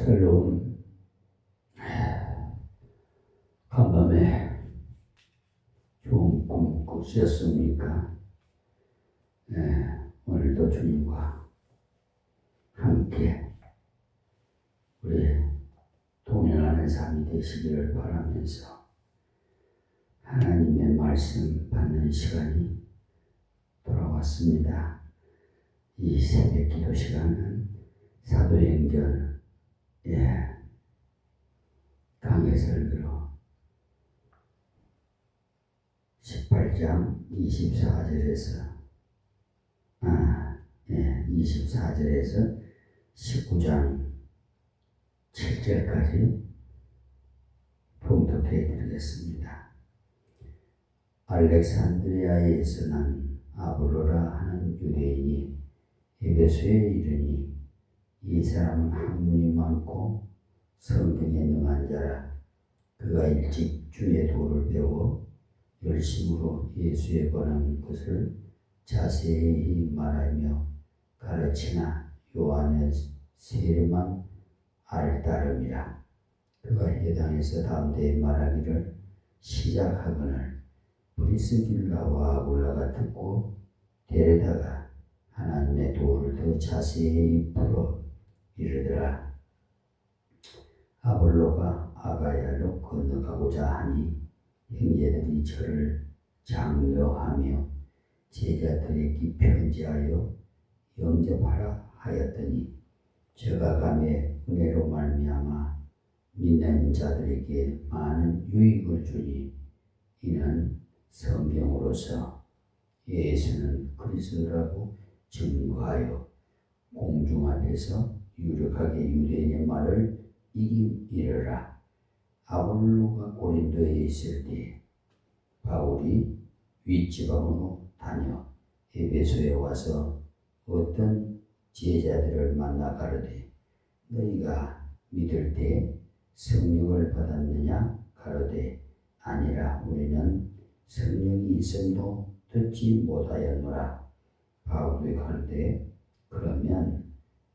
새로운 간밤에 좋은 꿈 꾸셨습니까? 네, 오늘도 주님과 함께 우리 동행하는 삶이 되시기를 바라면서 하나님의 말씀 받는 시간이 돌아왔습니다. 이 새벽 기도 시간은 사도행전 강해 설교로 18장 24절에서 24절에서 19장 7절까지 봉독해 드리겠습니다. 알렉산드리아에서 난 아볼로라 하는 유대인이 에베소에 이르니 이 사람은 학문이 많고 성경에 능한 자라. 그가 일찍 주의 도를 배워 열심으로 예수에 관한 것을 자세히 말하며 가르치나 요한의 세례만 알 따름이라. 그가 회당에서 담대히 말하기를 시작하거늘 브리스길라와 아굴라가 듣고 데려다가 하나님의 도를 더 자세히 풀어 이르더라. 아볼로가 아가야로 건너가고자 하니 형제들이 저를 장려하며 제자들에게 편지하여 영접하라 하였더니 저가 감에 은혜로 말미암아 믿는 자들에게 많은 유익을 주니 이는 성경으로서 예수는 그리스도라고 증거하여 공중 앞에서 유력하게 유대인의 말을 이르라. 아볼로가 고린도에 있을 때 바울이 윗지방으로 다녀 에베소에 와서 어떤 제자들을 만나 가로되 너희가 믿을 때 성령을 받았느냐 가로되 아니라 우리는 성령이 있음도 듣지 못하였노라. 바울이 가로되 그러면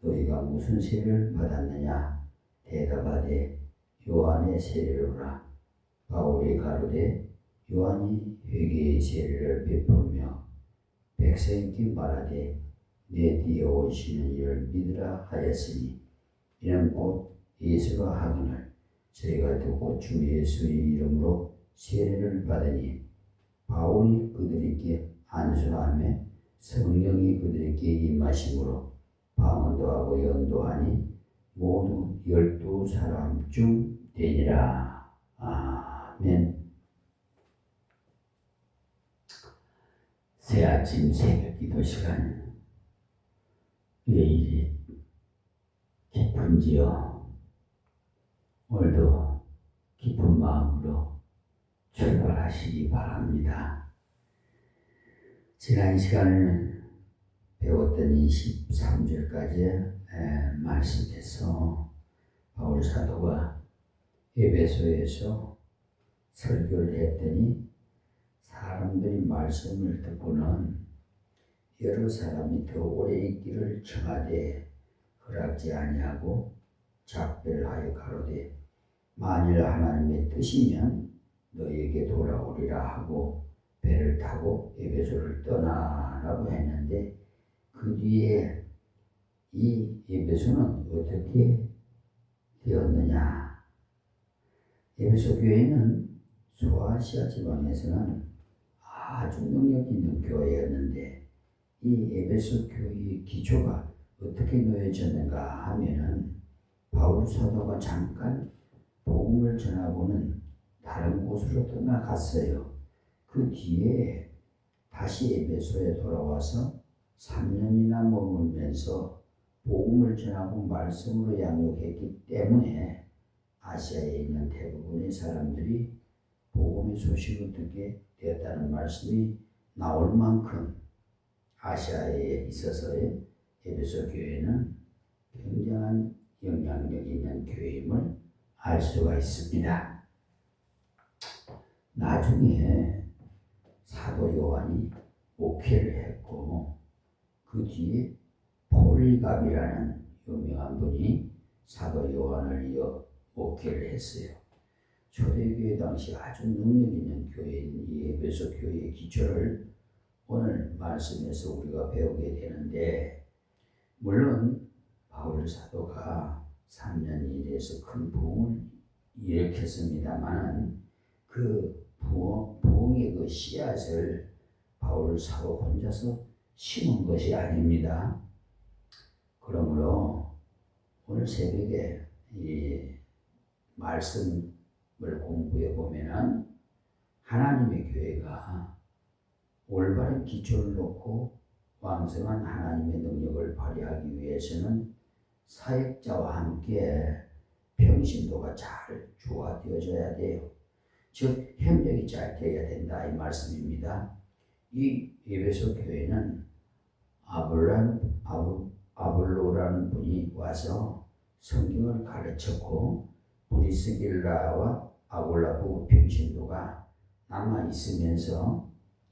너희가 무슨 세례를 받았느냐 대답하되 요한의 세례로라. 바울이 가로되 요한이 회개의 세례를 베풀며 백성에게 말하되 내 뒤에 오시는 이를 믿으라 하였으니 이는 곧 예수라 하거늘 저희가 듣고 주 예수의 이름으로 세례를 받으니 바울이 그들에게 안수하며 성령이 그들에게 임하심으로 방언도 하고 연도하니 모두 12사람 중 되니라. 아멘. 새아침 새벽 기도 시간 왜 이리 깊은지요. 오늘도 깊은 마음으로 출발하시기 바랍니다. 지난 시간을 배웠던 23절까지 말씀에서 바울 사도가 에베소에서 설교를 했더니 사람들이 말씀을 듣고는 여러 사람이 더 오래 있기를 청하되 허락지 아니하고 작별하여 가로되 만일 하나님의 뜻이면 너희에게 돌아오리라 하고 배를 타고 에베소를 떠나라고 했는데 그 뒤에 이 에베소는 어떻게 되었느냐? 에베소 교회는 소아시아 지방에서는 아주 능력 있는 교회였는데 이 에베소 교회의 기초가 어떻게 놓여졌는가 하면은 바울 사도가 잠깐 복음을 전하고는 다른 곳으로 떠나갔어요. 그 뒤에 다시 에베소에 돌아와서 3년이나 머물면서 복음을 전하고 말씀으로 양육했기 때문에 아시아에 있는 대부분의 사람들이 복음의 소식을 듣게 되었다는 말씀이 나올 만큼 아시아에 있어서의 에베소 교회는 굉장한 영향력 있는 교회임을 알 수가 있습니다. 나중에 사도 요한이 목회를 했고 그 뒤에 폴리갑이라는 유명한 분이 사도 요한을 이어 목회를 했어요. 초대교회 당시 아주 능력 있는 교회인 이 에베소 교회의 기초를 오늘 말씀에서 우리가 배우게 되는데, 물론 바울 사도가 3년 일에서 큰 부흥을 일으켰습니다만 그 부흥의 그 씨앗을 바울 사도 혼자서 심은 것이 아닙니다. 그러므로 오늘 새벽에 이 말씀을 공부해 보면은 하나님의 교회가 올바른 기초를 놓고 왕성한 하나님의 능력을 발휘하기 위해서는 사역자와 함께 평신도가 잘 조화되어져야 돼요. 즉 협력이 잘 되어야 된다 이 말씀입니다. 이 에베소 교회는 아볼로라는 분이 와서 성경을 가르쳤고, 브리스길라와 아볼라 부부 평신도가 남아 있으면서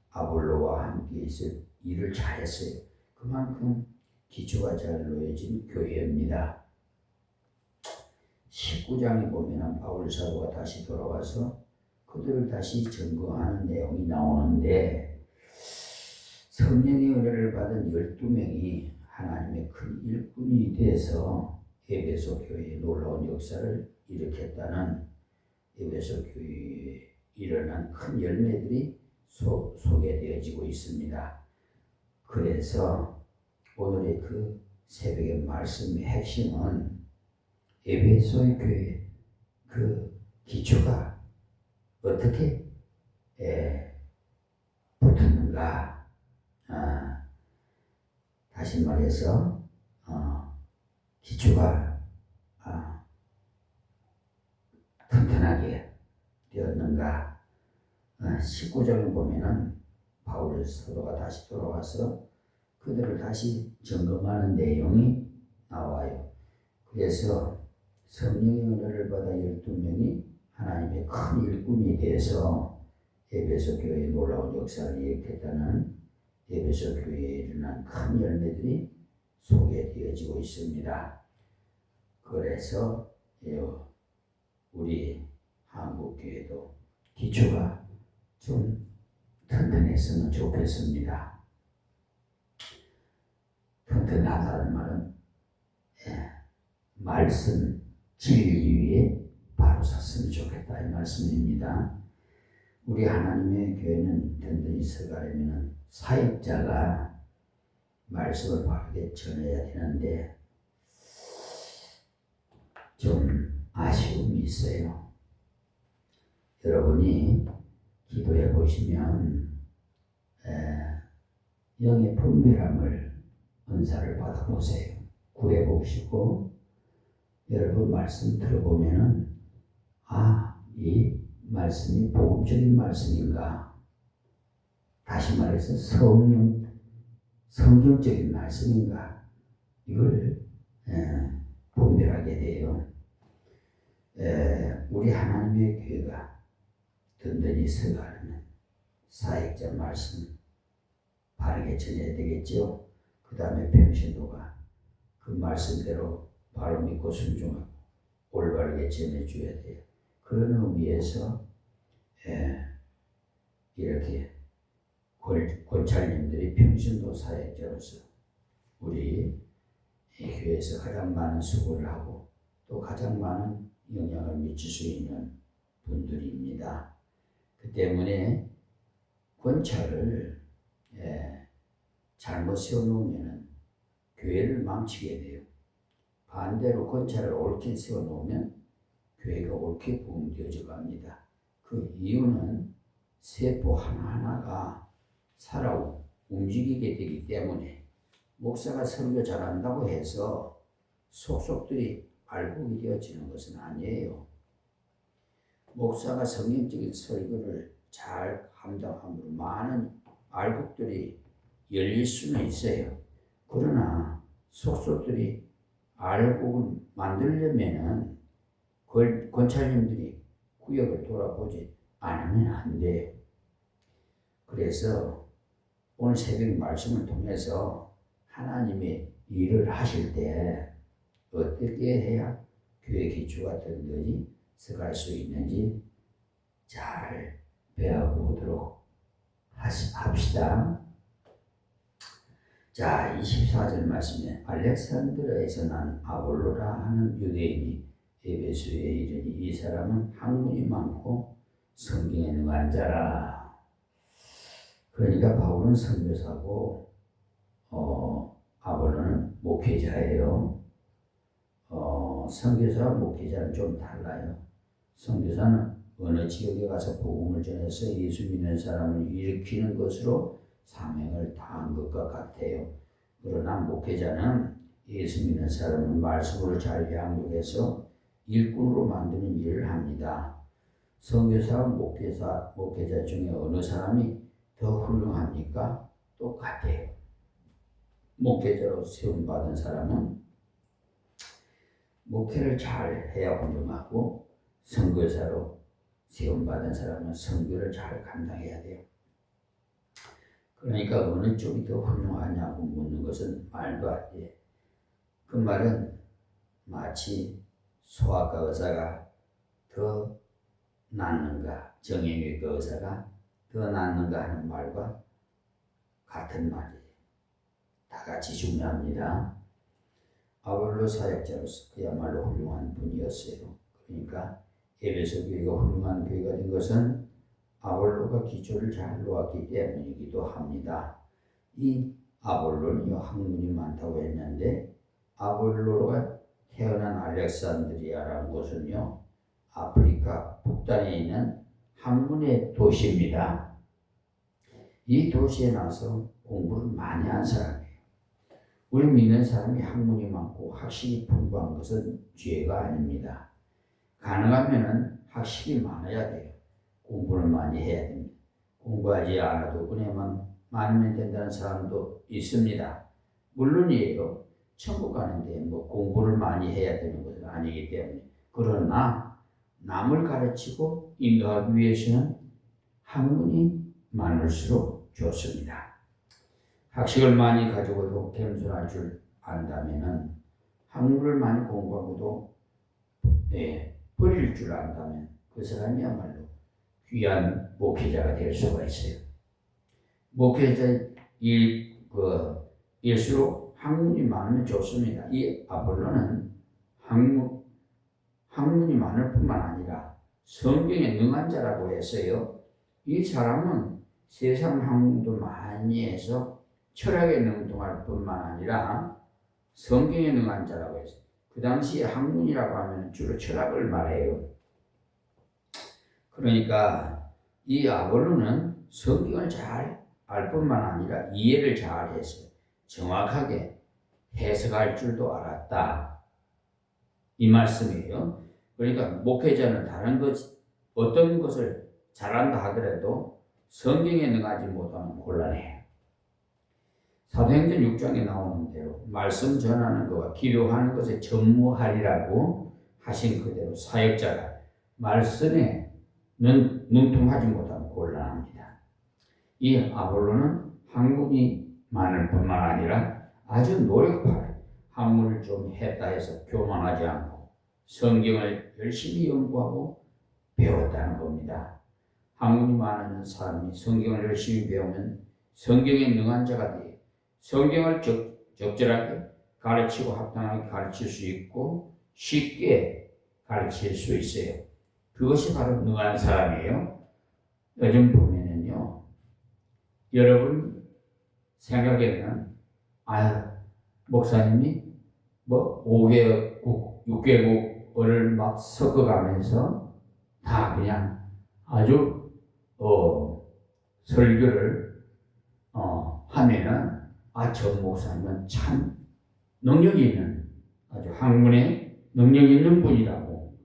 아볼로와 함께 있을 일을 잘했어요. 그만큼 기초가 잘 놓여진 교회입니다. 19장에 보면 바울 사도가 다시 돌아와서 그들을 다시 점거하는 내용이 나오는데, 성령의 은혜를 받은 12명이 하나님의 큰 일꾼이 돼서 에베소 교회에 놀라운 역사를 일으켰다는 에베소 교회에 일어난 큰 열매들이 소개되어지고 있습니다. 그래서 오늘의 그 새벽의 말씀의 핵심은 에베소의 교회 그 기초가 어떻게 붙었는가. 다시 말해서 기초가 튼튼하게 되었는가. 19장을 보면은 바울 사도가 다시 돌아와서 그들을 다시 점검하는 내용이 나와요. 그래서 성령의 은혜를 받아 12명이 하나님의 큰 일꾼이 돼서 에베소 교회의 놀라운 역사를 일으켰다는 에베소 교회에 일어난 큰 열매들이 소개되어지고 있습니다. 그래서 우리 한국교회도 기초가 좀 튼튼했으면 좋겠습니다. 튼튼하다는 말은 말씀 진리 위에 바로 섰으면 좋겠다 이 말씀입니다. 우리 하나님의 교회는 든든히 서가려면 사역자가 말씀을 바르게 전해야 되는데 좀 아쉬움이 있어요. 여러분이 기도해 보시면 영의 분별함을 은사를 받아보세요. 구해 보시고 여러분 말씀 들어보면은 이 말씀이 복음적인 말씀인가? 다시 말해서 성경적인 말씀인가? 이걸 분별하게 돼요. 우리 하나님의 교회가 든든히 서가는 사역자 말씀 바르게 전해야 되겠죠. 그 다음에 평신도가 그 말씀대로 바로 믿고 순종하고 올바르게 전해줘야 돼요. 그런 의미에서 이렇게 권찰님들이 평신도 사역자로서 우리 교회에서 가장 많은 수고를 하고 또 가장 많은 영향을 미칠 수 있는 분들입니다. 그 때문에 권찰을 잘못 세워놓으면 교회를 망치게 돼요. 반대로 권찰을 옳게 세워놓으면 교회가 옳게 부흥되어져 갑니다. 그 이유는 세포 하나하나가 살아 움직이게 되기 때문에 목사가 설교 잘한다고 해서 속속들이 알곡이 되어지는 것은 아니에요. 목사가 성경적인 설교를 잘 감당함으로 많은 알곡들이 열릴 수는 있어요. 그러나 속속들이 알곡을 만들려면은 권찰님들이 구역을 돌아보지 않으면 안 돼요. 그래서 오늘 새벽 말씀을 통해서 하나님의 일을 하실 때 어떻게 해야 교회 기초가 든든히 서갈 수 있는지 잘 배워보도록 합시다. 자, 24절 말씀에 알렉산드라에서 난 아볼로라 하는 유대인이 에베소에 이르니 이 사람은 학문이 많고 성경에 능한 자라. 그러니까 바울은 선교사고 아볼로는 목회자예요. 선교사와 목회자는 좀 달라요. 선교사는 어느 지역에 가서 복음을 전해서 예수 믿는 사람을 일으키는 것으로 사명을 다한 것과 같아요. 그러나 목회자는 예수 믿는 사람을 말씀으로 잘 양육해서 일꾼으로 만드는 일을 합니다. 선교사와 목회자 중에 어느 사람이 더 훌륭합니까? 똑같아요. 목회자로 세움받은 사람은 목회를 잘 해야 훌륭하고, 선교사로 세움받은 사람은 선교를 잘 감당해야 돼요. 그러니까 어느 쪽이 더 훌륭하냐고 묻는 것은 말도 안 돼. 그 말은 마치 소아과 의사가 더 낫는가, 정형외과 의사가 더 낫는가 하는 말과 같은 말이에요. 다 같이 중요합니다. 아볼로 사역자로서 그야말로 훌륭한 분이었어요. 그러니까 에베소 교회가 훌륭한 교회가 된 것은 아볼로가 기초를 잘 놓았기 때문이기도 합니다. 이 아볼로는요, 학문이 많다고 했는데, 아볼로가 태어난 알렉산드리아라는 곳은요, 아프리카 북단에 있는 학문의 도시입니다. 이 도시에 나서 공부를 많이 한 사람이에요. 우리 믿는 사람이 학문이 많고 학식이 풍부한 것은 죄가 아닙니다. 가능하면 학식이 많아야 돼요. 공부를 많이 해야 됩니다. 공부하지 않아도 은혜만 많으면 된다는 사람도 있습니다. 물론이에요. 천국 가는데 뭐 공부를 많이 해야 되는 것은 아니기 때문에. 그러나 남을 가르치고 인도하기 위해서는 학문이 많을수록 좋습니다. 학식을 많이 가지고도 겸손할 줄 안다면, 학문을 많이 공부하고도 버릴 줄 안다면 그 사람이야말로 귀한 목회자가 될 수가 있어요. 목회자일수록 학문이 많으면 좋습니다. 이 아볼로는 학문이 많을 뿐만 아니라 성경에 능한 자라고 했어요. 이 사람은 세상 학문도 많이 해서 철학에 능통할 뿐만 아니라 성경에 능한 자라고 했어요. 그 당시에 학문이라고 하면 주로 철학을 말해요. 그러니까 이 아볼로는 성경을 잘 알 뿐만 아니라 이해를 잘 했어요. 정확하게 해석할 줄도 알았다. 이 말씀이에요. 그러니까 목회자는 다른 어떤 것을 잘한다 하더라도 성경에 능하지 못하면 곤란해요. 사도행전 6장에 나오는 대로 말씀 전하는 것과 기도하는 것에 전무하리라고 하신 그대로 사역자가 말씀에 능통하지 못하면 곤란합니다. 이 아볼로는 학문이 많을 뿐만 아니라 아주 노력하여 학문을 좀 했다 해서 교만하지 않고 성경을 열심히 연구하고 배웠다는 겁니다. 학문이 많은 사람이 성경을 열심히 배우면 성경에 능한 자가 돼요. 성경을 적절하게 가르치고 합당하게 가르칠 수 있고 쉽게 가르칠 수 있어요. 그것이 바로 능한 사람이에요. 요즘 보면은요, 여러분 생각에는 목사님이 뭐 5개국, 6개국어를 막 섞어가면서 다 그냥 아주 설교를 하면은 저 목사님은 참 능력이 있는, 아주 학문에 능력이 있는 분이라고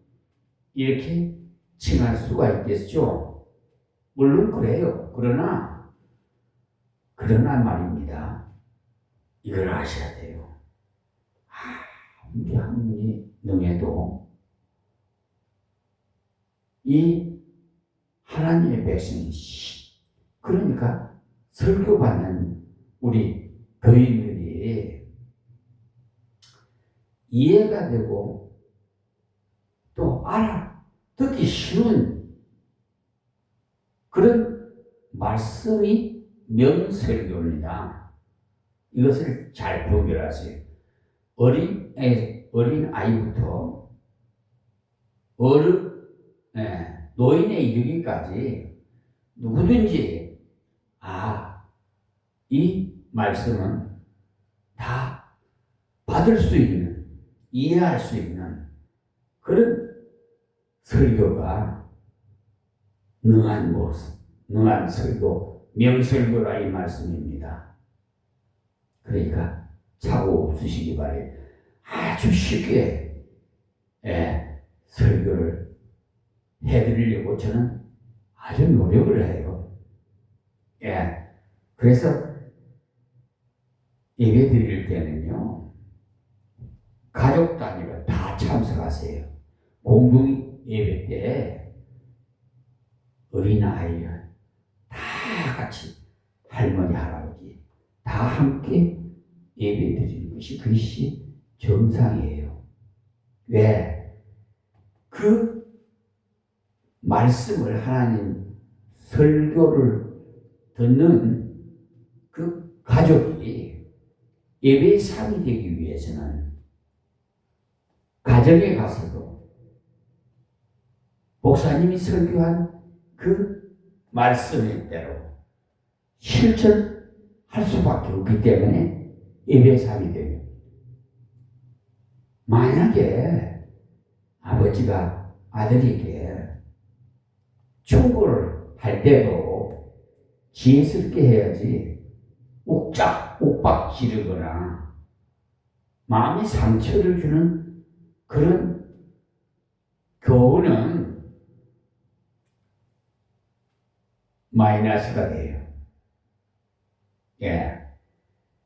이렇게 칭할 수가 있겠죠. 물론 그래요. 그러나 말입니다. 이걸 아셔야 돼요. 아무리 학문이 능해도 이 하나님의 백성이, 그러니까 설교받는 우리 교인들이 이해가 되고 알아듣기 쉬운 그런 말씀이 명설교입니다. 이것을 잘 분별하세요. 어린 아이부터 노인에 이르기까지 누구든지 이 말씀은 다 받을 수 있는, 이해할 수 있는 그런 설교가 능한 설교, 명설교라 이 말씀입니다. 그러니까 착오 없으시기 바래요. 아주 쉽게 설교를 해드리려고 저는 아주 노력을 해요. 그래서 예배 드릴 때는요, 가족 단위로 다 참석하세요. 공동 예배 때 어린아이를 다 같이 할머니, 할아버지 다 함께 예배 드리는 것이 그것이 정상이에요. 왜? 그 말씀을 하나님 설교를 듣는 그 가족이 예배의 삶이 되기 위해서는 가정에 가서도 목사님이 설교한 그 말씀일 대로 실천할 수밖에 없기 때문에 예배의 삶이 됩니다. 만약에 아버지가 아들에게 충고를 할 때도 지혜스럽게 해야지 옥박 지르거나 마음에 상처를 주는 그런 교훈은 마이너스가 돼요.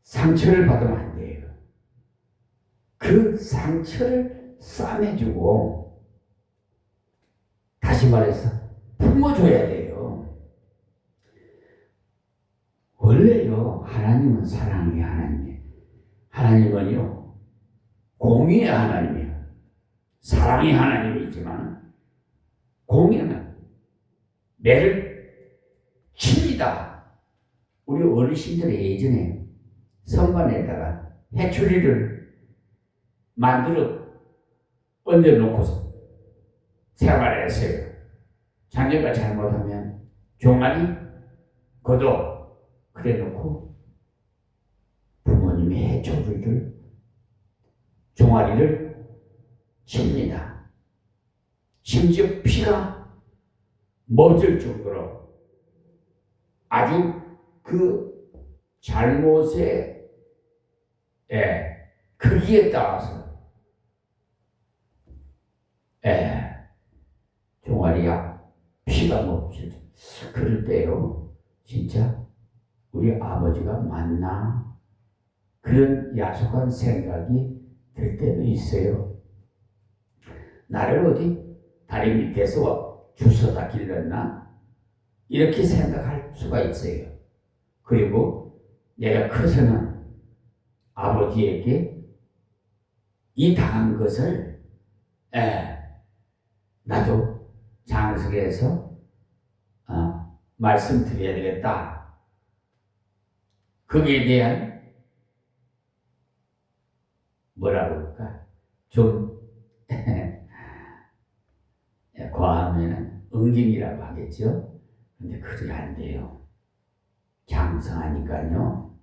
상처를 받으면 안 돼요. 그 상처를 싸매주고 다시 말해서 품어줘야 돼요. 원래요, 하나님은 사랑의 하나님이에요. 하나님은요, 공의의 하나님이에요. 사랑의 하나님이지만 공의는 매를 칩니다. 우리 어르신들이 예전에 선반에다가 해초리를 만들어 얹어놓고서 생활했어요. 자녀가 잘못하면 종아리, 거도 그래놓고 부모님이 해초리를 종아리를 칩니다. 심지어 피가 멎을 정도로 아주 그 잘못의 크기에 따라서 종아리가 피가 멎을 그럴 때요, 진짜 우리 아버지가 맞나 그런 야속한 생각이 들 때도 있어요. 나를 어디 다리 밑에서 주워다 길렀나 이렇게 생각할 수가 있어요. 그리고 내가 커서는 아버지에게 이 당한 것을 나도 장석에서 말씀드려야 되겠다. 거기에 대한 뭐라 그럴까? 좀 과하면 응징이라고 하겠죠. 근데 그게 안 돼요. 장성하니까요,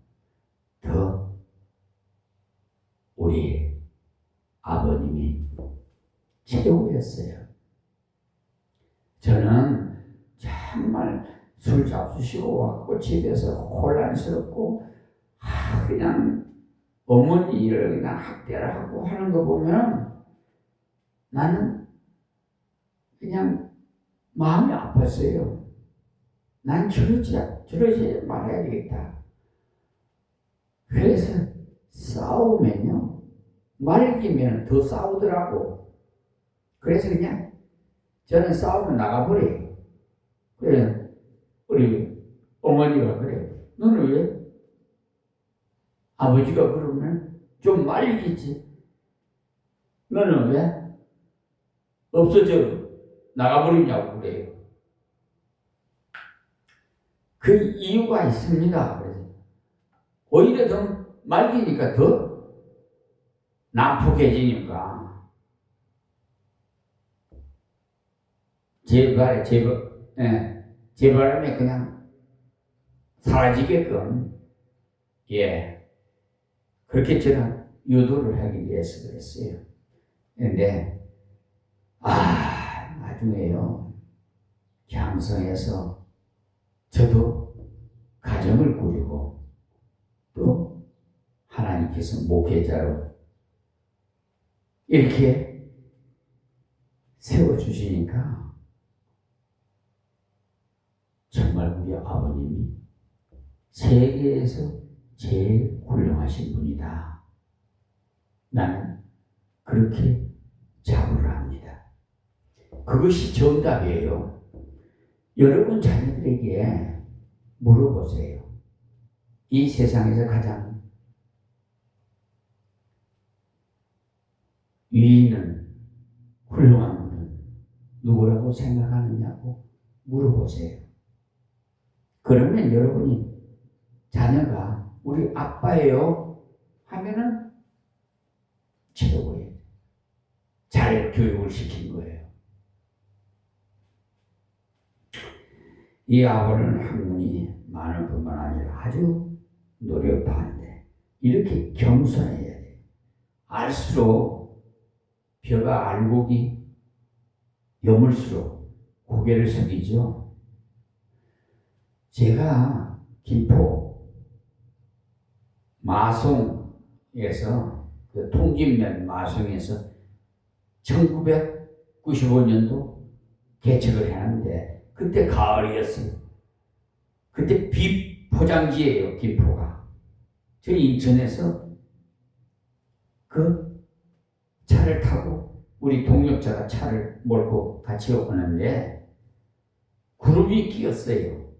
더 우리 아버님이 최고였어요. 저는 정말 술 잡수시고 왔고 집에서 혼란스럽고 그냥 어머니 일을 그냥 학대를 하고 하는 거 보면 나는 그냥 마음이 아팠어요. 난 저러지 말아야 되겠다. 그래서 싸우면요, 말기면 더 싸우더라고. 그래서 그냥 저는 싸우면 나가버려요. 그래, 우리 어머니가 그래. 너는 왜? 아버지가 그러면 좀 말리겠지. 너는 왜? 없어져 나가버리냐고 그래요. 그 이유가 있습니다. 그래서 오히려 더 맑으니까 더 난폭해지니까 제 바람에 그냥 사라지게끔 그렇게 저는 유도를 하기 위해서 그랬어요. 근데 나중에요 장성해서 저도 가정을 꾸리고 또 하나님께서 목회자로 이렇게 세워주시니까 정말 우리 아버님이 세계에서 제일 훌륭하신 분이다. 나는 그렇게 자부를 합니다. 그것이 정답이에요. 여러분 자녀들에게 물어보세요. 이 세상에서 가장 위에 있는 훌륭한 분은 누구라고 생각하느냐고 물어보세요. 그러면 여러분이 자녀가 우리 아빠예요 하면은 최고예요. 잘 교육을 시킨 거예요. 이 아버는 학문이 많은 뿐만 아니라 아주 노력파인데 이렇게 겸손해야 돼요. 알수록 벼가 알곡이 여물수록 고개를 숙이죠. 제가 김포 마송에서 그 통진면 마송에서 1995년도 개척을 했는데 그때 가을이었어요. 그때 비 포장지예요. 김포가. 저희 인천에서 그 차를 타고 우리 동역자가 차를 몰고 같이 오는데 구름이 끼었어요.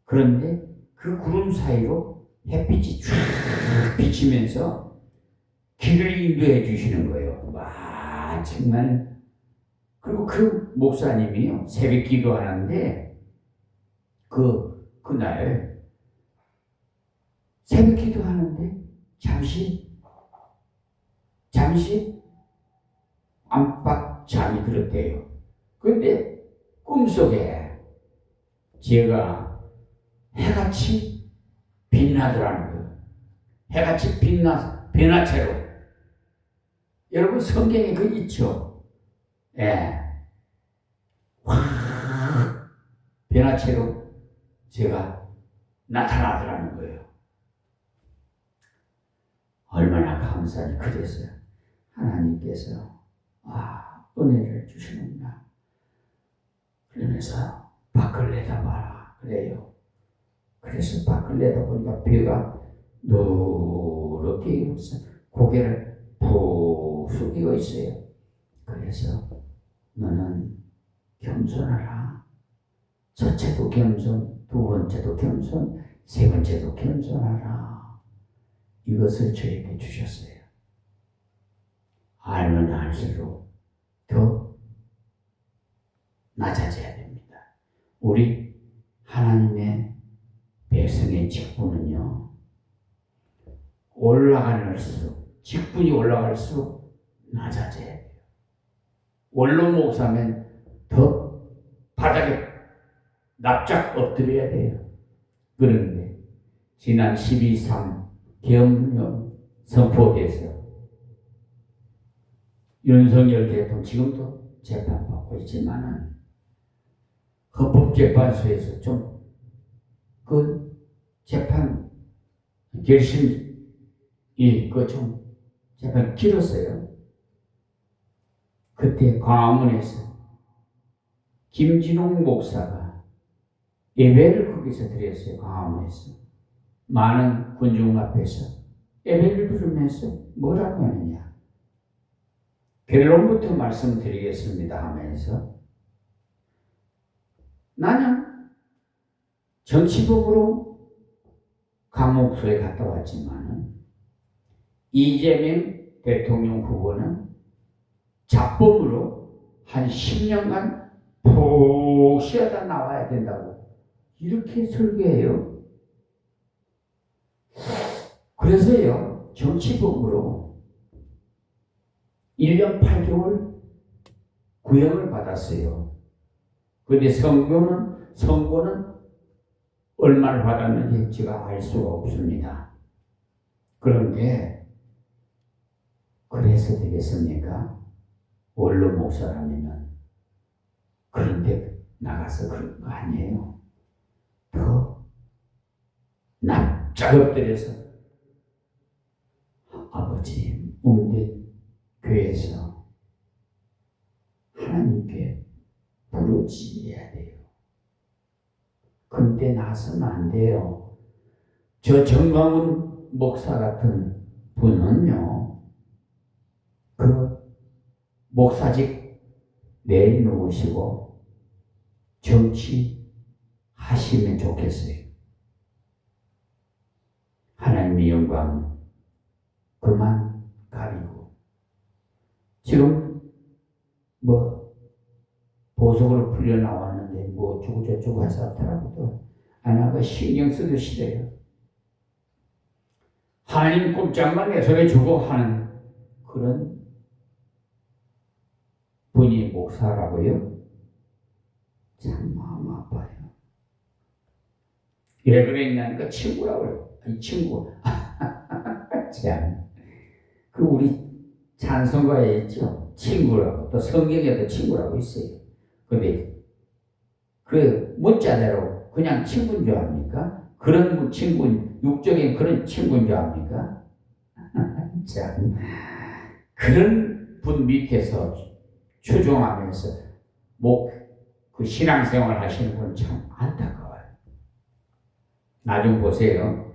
그런데 그 구름 사이로 햇빛이 쫙 비치면서 길을 인도해 주시는 거예요. 와, 정말. 그리고 그 목사님이요, 새벽 기도하는데, 그날, 새벽 기도하는데, 잠시 안팎 잠이 들었대요. 그런데 꿈속에 제가 해같이 빛나더라는 거예요. 해같이 변화체로. 여러분 성경에 그 있죠? 확 변화체로 제가 나타나더라는 거예요. 얼마나 감사히 그랬어요. 하나님께서 은혜를 주시는구나. 그러면서 밖을 내다봐라 그래요. 그래서 밖을 내다보니까 벼가 노랗게 익어서 고개를 푹 숙이고 있어요. 그래서 너는 겸손하라. 첫째도 겸손, 두 번째도 겸손, 세 번째도 겸손하라. 이것을 저에게 주셨어요. 알면 알수록 더 낮아져야 됩니다. 우리 하나님의 백성의 직분은요, 올라갈수록, 직분이 올라갈수록 낮아져야 돼요. 원로 목사면 더 바닥에 납작 엎드려야 돼요. 그런데 지난 12.3 계엄령 선포에서 윤석열 대통령 지금도 재판받고 있지만은 헌법재판소에서 좀 그 재판 결심이 좀 재판 길었어요. 그때 광화문에서 김진홍 목사가 예배를 거기서 드렸어요. 광화문에서 많은 군중 앞에서 예배를 부르면서 뭐라고 하느냐, 결론부터 말씀드리겠습니다 하면서 나는 정치복으로 감옥소에 갔다 왔지만 이재명 대통령 후보는 잡범으로 한 10년간 푹 쉬었다 나와야 된다고 이렇게 설계해요. 그래서요, 정치범으로 1년 8개월 구형을 받았어요. 그런데 선고는 얼마를 받았는지 제가 알 수가 없습니다. 그런데 그래서 되겠습니까? 원로 목사라면 그런데 나가서 그런 거 아니에요. 더 납작 엎드려서 아버지 웅대 교회에서 하나님께 부르짖어야 돼요. 근데 나서는 안 돼요. 저 정광훈 목사 같은 분은요, 그 목사직 내놓으시고 정치 하시면 좋겠어요. 하나님의 영광 그만 가리고. 지금 보석으로 풀려 나왔는데 어쩌고 저쩌고 해서 하더라고도 안 하고 신경 쓰기 싫어요. 하나님 꼼짝만 내 손에 주고 하는 그런 분이 목사라고요? 참 마음 아파요. 왜 그랬냐니까 친구라고요. 이 친구. 참. 그 우리 찬송가에 있죠. 친구라고. 또 성경에도 친구라고 있어요. 근데 그 문자대로 그냥 친구인 줄 압니까? 그런 친구, 육적인 그런 친구인 줄 압니까? 참. 그런 분 밑에서 추종하면서 그 신앙생활 하시는 분 참 안타까워요. 나 좀 보세요.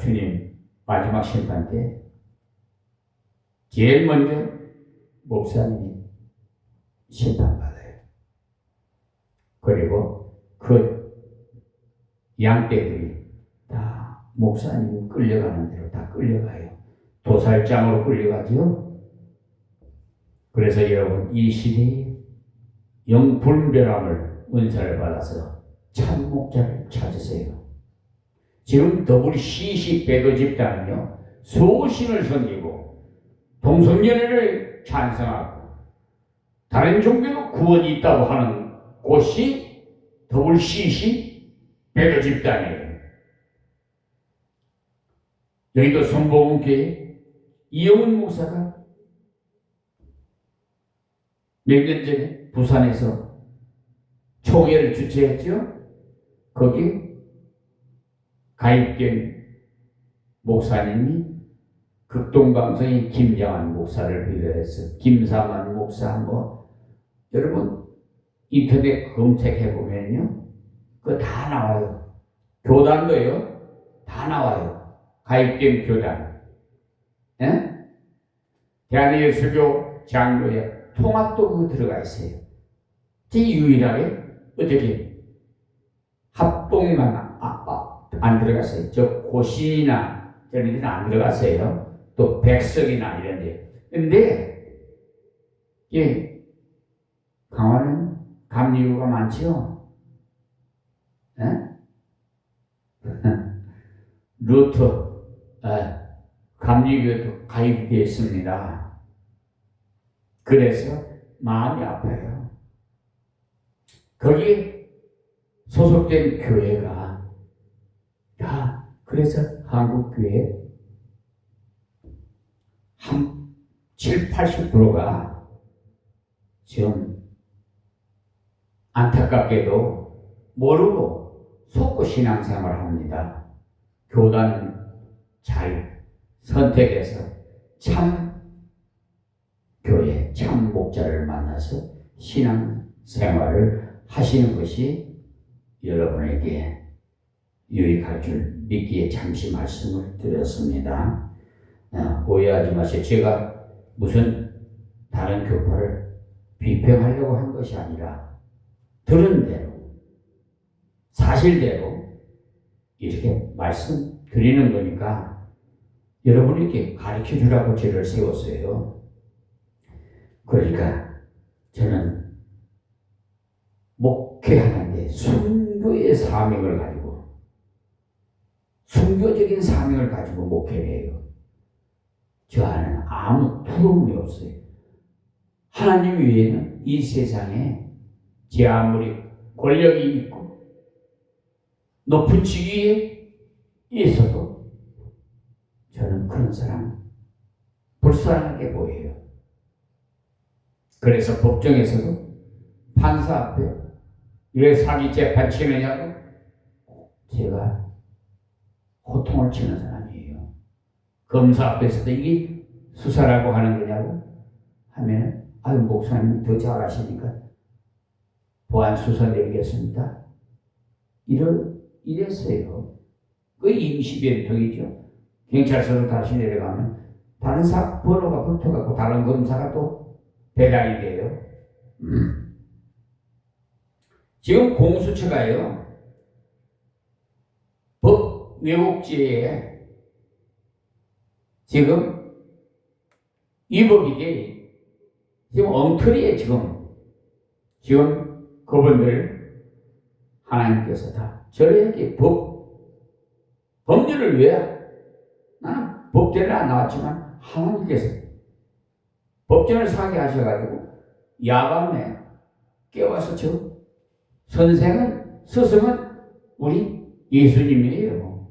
주님 마지막 심판 때 제일 먼저 목사님이 심판받아요. 그리고 그 양떼들이 다 목사님 끌려가는 대로 다 끌려가요. 도살장으로 끌려가죠. 그래서 여러분 이 시대에 영분별함을 은사를 받아서 참 목자를 찾으세요. 지금 WCC 배도 집단은요, 소신을 섬기고 동성연애를 찬성하고 다른 종교도 구원이 있다고 하는 곳이 WCC 배도 집단이에요. 여기도 성복음교회 이영훈 목사가 몇 년 전에 부산에서 총회를 주최했죠. 거기 가입된 목사님이 극동방송인 김정한 목사를 비롯해서 김상환 목사 여러분 인터넷 검색해 보면요, 그거 다 나와요. 교단도요, 다 나와요. 가입된 교단. 예? 대한예수교 장로회 통합도 그거 들어가 있어요. 제 유일하게 어떻게 합동만 안 들어갔어요. 저 고신이나 저런 데는 안 들어갔어요. 또 백석이나 이런 데. 근데 강화는 감리교가 많죠. 루터 감리교에도 가입되어 있습니다. 그래서 마음이 아파요. 거기 소속된 교회가 다, 그래서 한국교회 한 7, 80%가 지금 안타깝게도 모르고 속고 신앙생활을 합니다. 교단은 잘 선택해서 참 교회, 참 목자를 만나서 신앙생활을 하시는 것이 여러분에게 유익할 줄 믿기에 잠시 말씀을 드렸습니다. 오해하지 마세요. 제가 무슨 다른 교파를 비평하려고 한 것이 아니라 들은 대로, 사실대로 이렇게 말씀드리는 거니까 여러분에게 가르쳐 주라고 죄를 세웠어요. 그러니까 저는 목회하는데 순교의 사명을 가지고, 순교적인 사명을 가지고 목회를 해요. 저 안에는 아무 두려움이 없어요. 하나님 외에는 이 세상에 제 아무리 권력이 있고 높은 직위에 있어도 저는 그런 사람 불쌍하게 보여요. 그래서 법정에서도 판사 앞에 왜 사기 재판 치느냐고 제가 호통을 치는 사람이에요. 검사 앞에서도 이게 수사라고 하는 거냐고 하면 아유 목사님 더 잘하시니까 보안 수사 내리겠습니다. 이랬어요. 그 임시변통이죠. 경찰서로 다시 내려가면 다른 번호가 붙어갖고 다른 검사가 또 배당이 돼요. 지금 공수처가요. 법 왜곡죄에 지금 이 법이 지금 엉터리에 지금 그분들 하나님께서 다 저에게 법률을 왜 나는 법대로 안 나왔지만 하나님께서 법전을 사게 하셔가지고 야밤에 깨워서 스승은 우리 예수님이에요.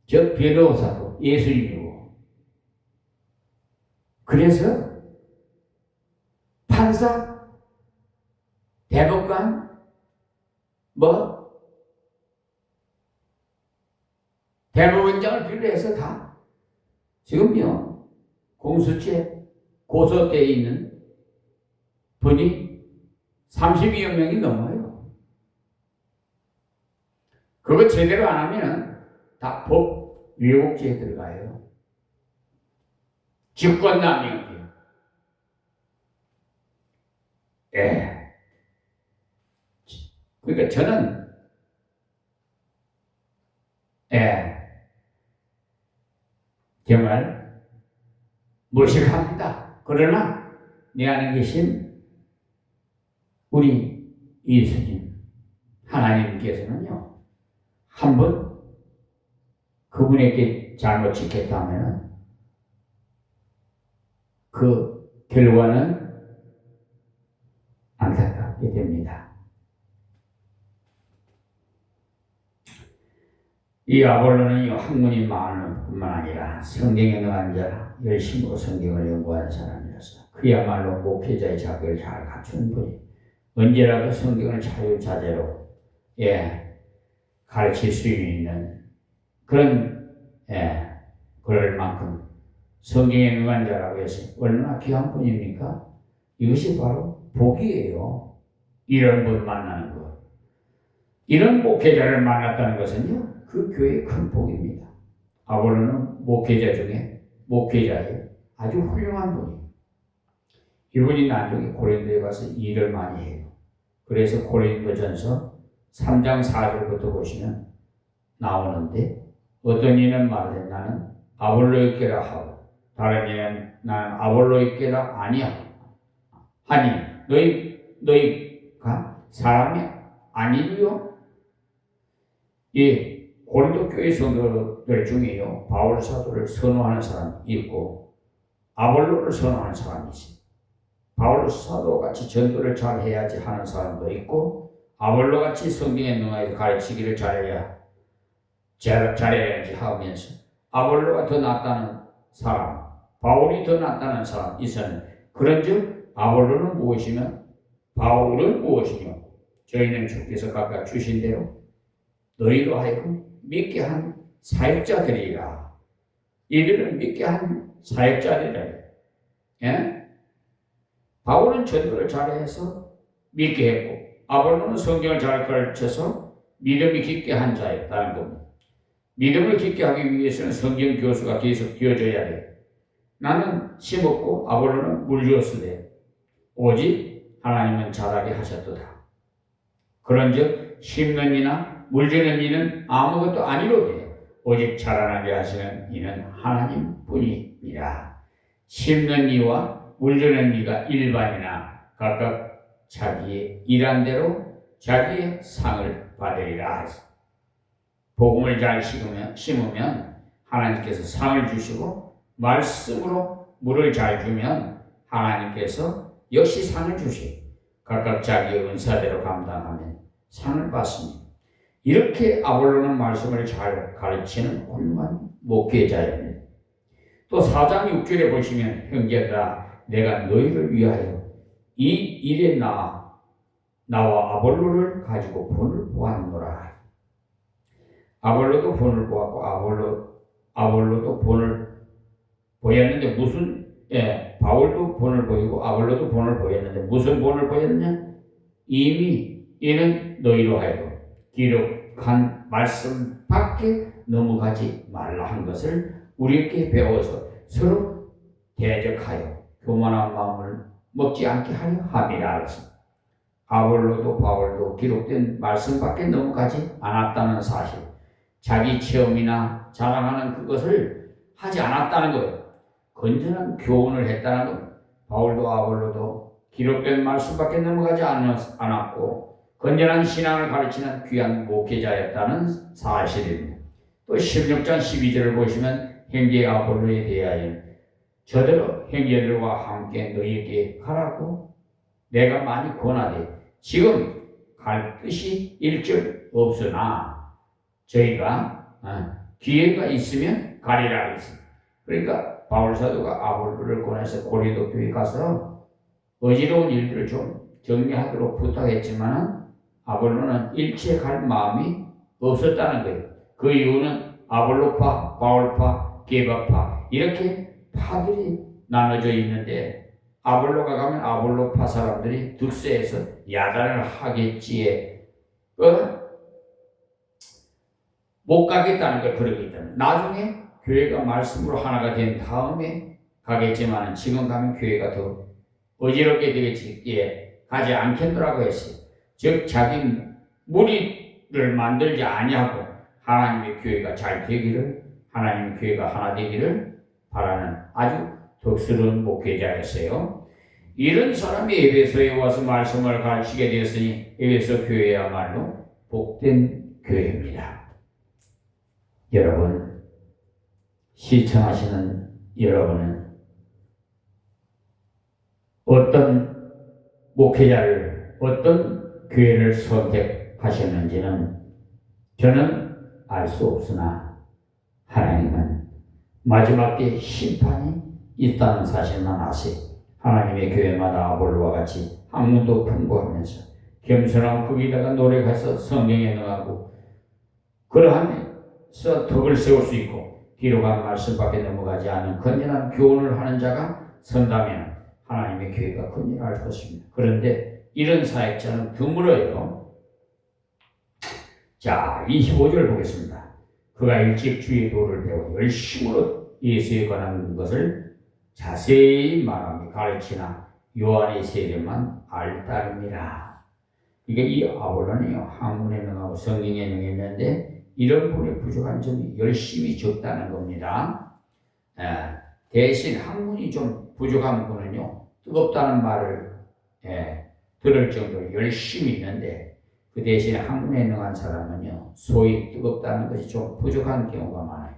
저 변호사도 예수님이고. 그래서 판사, 대법관, 대법원장을 비롯해서 다 지금요 공수처에 고소되어 있는 분이 32여 명이 넘어요. 그거 제대로 안 하면 다 법 왜곡죄에 들어가요. 직권남용이에요. 그러니까 저는 정말 무식합니다. 그러나 내 안에 계신 우리 예수님 하나님께서는요 한번 그분에게 잘못 지켰다면 그 결과는 안타깝게 됩니다. 이 아볼로는 학문이 많은 뿐만 아니라 성경에 능한 자라 열심으로 성경을 연구하는 사람이라서 그야말로 목회자의 자격을 잘 갖춘 분이 언제라도 성경을 자유자재로 가르칠 수 있는 그런 그럴 만큼 성경에 능한 자라고 해서 얼마나 귀한 분입니까? 이것이 바로 복이에요. 이런 분 만나는 것. 이런 목회자를 만났다는 것은요 그 교회의 큰 복입니다. 아볼로는 목회자 중에 목회자예요. 아주 훌륭한 분이에요. 이분이 나중에 고린도에 가서 일을 많이 해요. 그래서 고린도전서 3장 4절부터 보시면 나오는데 어떤 이는 말하되 나는 아볼로에게라 하고 다른 이는 나는 아볼로에게라 아니야 하니 너희가 사람이 아니리요? 이 고린도 교회 성도들 중에요 바울 사도를 선호하는 사람이 있고 아볼로를 선호하는 사람이 있어요. 바울 사도같이 전도를 잘해야지 하는 사람도 있고 아볼로같이 성경에 능하여 가르치기를 잘해야지 하면서 아볼로가 더 낫다는 사람, 바울이 더 낫다는 사람 있었는데 그런즉 아볼로는 무엇이며 바울은 무엇이며 저희는 주께서 각각 주신 대로 너희로 하여금 믿게 한 사역자들이라. 이들은 믿게 한 사역자들이라. 바울은 전도를 잘해서 믿게 했고 아볼로는 성경을 잘 가르쳐서 믿음이 깊게 한 자였다는 겁니다. 믿음을 깊게 하기 위해서는 성경 교수가 계속 되어줘야 돼요. 나는 심었고 아볼로는 물 주었으되 오직 하나님은 자라게 하셨도다. 그런즉 심는 이나 물 주는 이는 아무것도 아니로되 오직 자라나게 하시는 이는 하나님 뿐이니라. 심는 이와 물 주는 이가 일반이나 각각 자기의 일한 대로 자기의 상을 받으리라. 복음을 잘 심으면 하나님께서 상을 주시고, 말씀으로 물을 잘 주면 하나님께서 역시 상을 주시고, 각각 자기의 은사대로 감당하면 상을 받습니다. 이렇게 아볼로는 말씀을 잘 가르치는 훌륭한 목회자입니다. 또 4장 6절에 보시면, 형제들아 내가 너희를 위하여 이 일에 나와 아볼로를 가지고 본을 보았노라. 아볼로도 본을 보았고 아볼로도 본을 보였는데 바울도 본을 보이고 아볼로도 본을 보였는데 무슨 본을 보였느냐? 이미 이는 너희로 하여금 기록한 말씀 밖에 넘어가지 말라 한 것을 우리에게 배워서 서로 대적하여 교만한 마음을 먹지 않게 하려 함이라. 아볼로도 바울도 기록된 말씀 밖에 넘어가지 않았다는 사실, 자기 체험이나 자랑하는 그것을 하지 않았다는 거예요. 건전한 교훈을 했다는 거예요. 바울도 아볼로도 기록된 말씀 밖에 넘어가지 않았고 건전한 신앙을 가르치는 귀한 목회자였다는 사실입니다. 또 16장 12절을 보시면 형제 아볼로에 대하여 저더러 형제들과 함께 너희에게 가라고 내가 많이 권하되 지금 갈 뜻이 일절 없으나 저희가 기회가 있으면 가리라 했습니다. 그러니까 바울 사도가 아볼로를 권해서 고린도 교회 가서 어지러운 일들을 좀 정리하도록 부탁했지만 아볼로는 일체 갈 마음이 없었다는 거예요. 그 이유는 아볼로파, 바울파, 게바파 이렇게 파들이 나눠져 있는데 아볼로가 가면 아볼로파 사람들이 득세해서 야단을 하겠지에 못 가겠다는 걸 그러고 있다는. 나중에 교회가 말씀으로 하나가 된 다음에 가겠지만 지금 가면 교회가 더 어지럽게 되겠지. 가지 않겠노라고 했어요. 즉 자기 무리를 만들지 아니하고 하나님의 교회가 잘 되기를, 하나님의 교회가 하나 되기를 바라는 아주 덕스러운 목회자였어요. 이런 사람이 에베소에 와서 말씀을 가르치게 되었으니 에베소 교회야말로 복된 교회입니다. 여러분, 시청하시는 여러분은 어떤 목회자를, 어떤 교회를 선택하셨는지는 저는 알 수 없으나 하나님은 마지막 때 심판이 있다는 사실만 아세요. 하나님의 교회마다 아볼로와 같이 학문도 풍부하면서 겸손하고 거기다가 노력해서 성경에 능하고 그러하면서 덕을 세울 수 있고 기록한 말씀밖에 넘어가지 않는 건전한 교훈을 하는 자가 선다면 하나님의 교회가 건전할 것입니다. 그런데 이런 사역자는 드물어요. 자, 25절 보겠습니다. 그가 일찍 주의 도를 배워 열심으로 예수에 관한 것을 자세히 말하며 가르치나 요한의 세례만 알 따름이라. 그러니까 이 아볼로는요, 학문에 능하고 성경에 능했는데 이런 분의 부족한 점이 열심히 적다는 겁니다. 대신 학문이 좀 부족한 분은요, 뜨겁다는 말을 들을 정도로 열심히 있는데 그 대신에 학문에 능한 사람은요, 소위 뜨겁다는 것이 좀 부족한 경우가 많아요.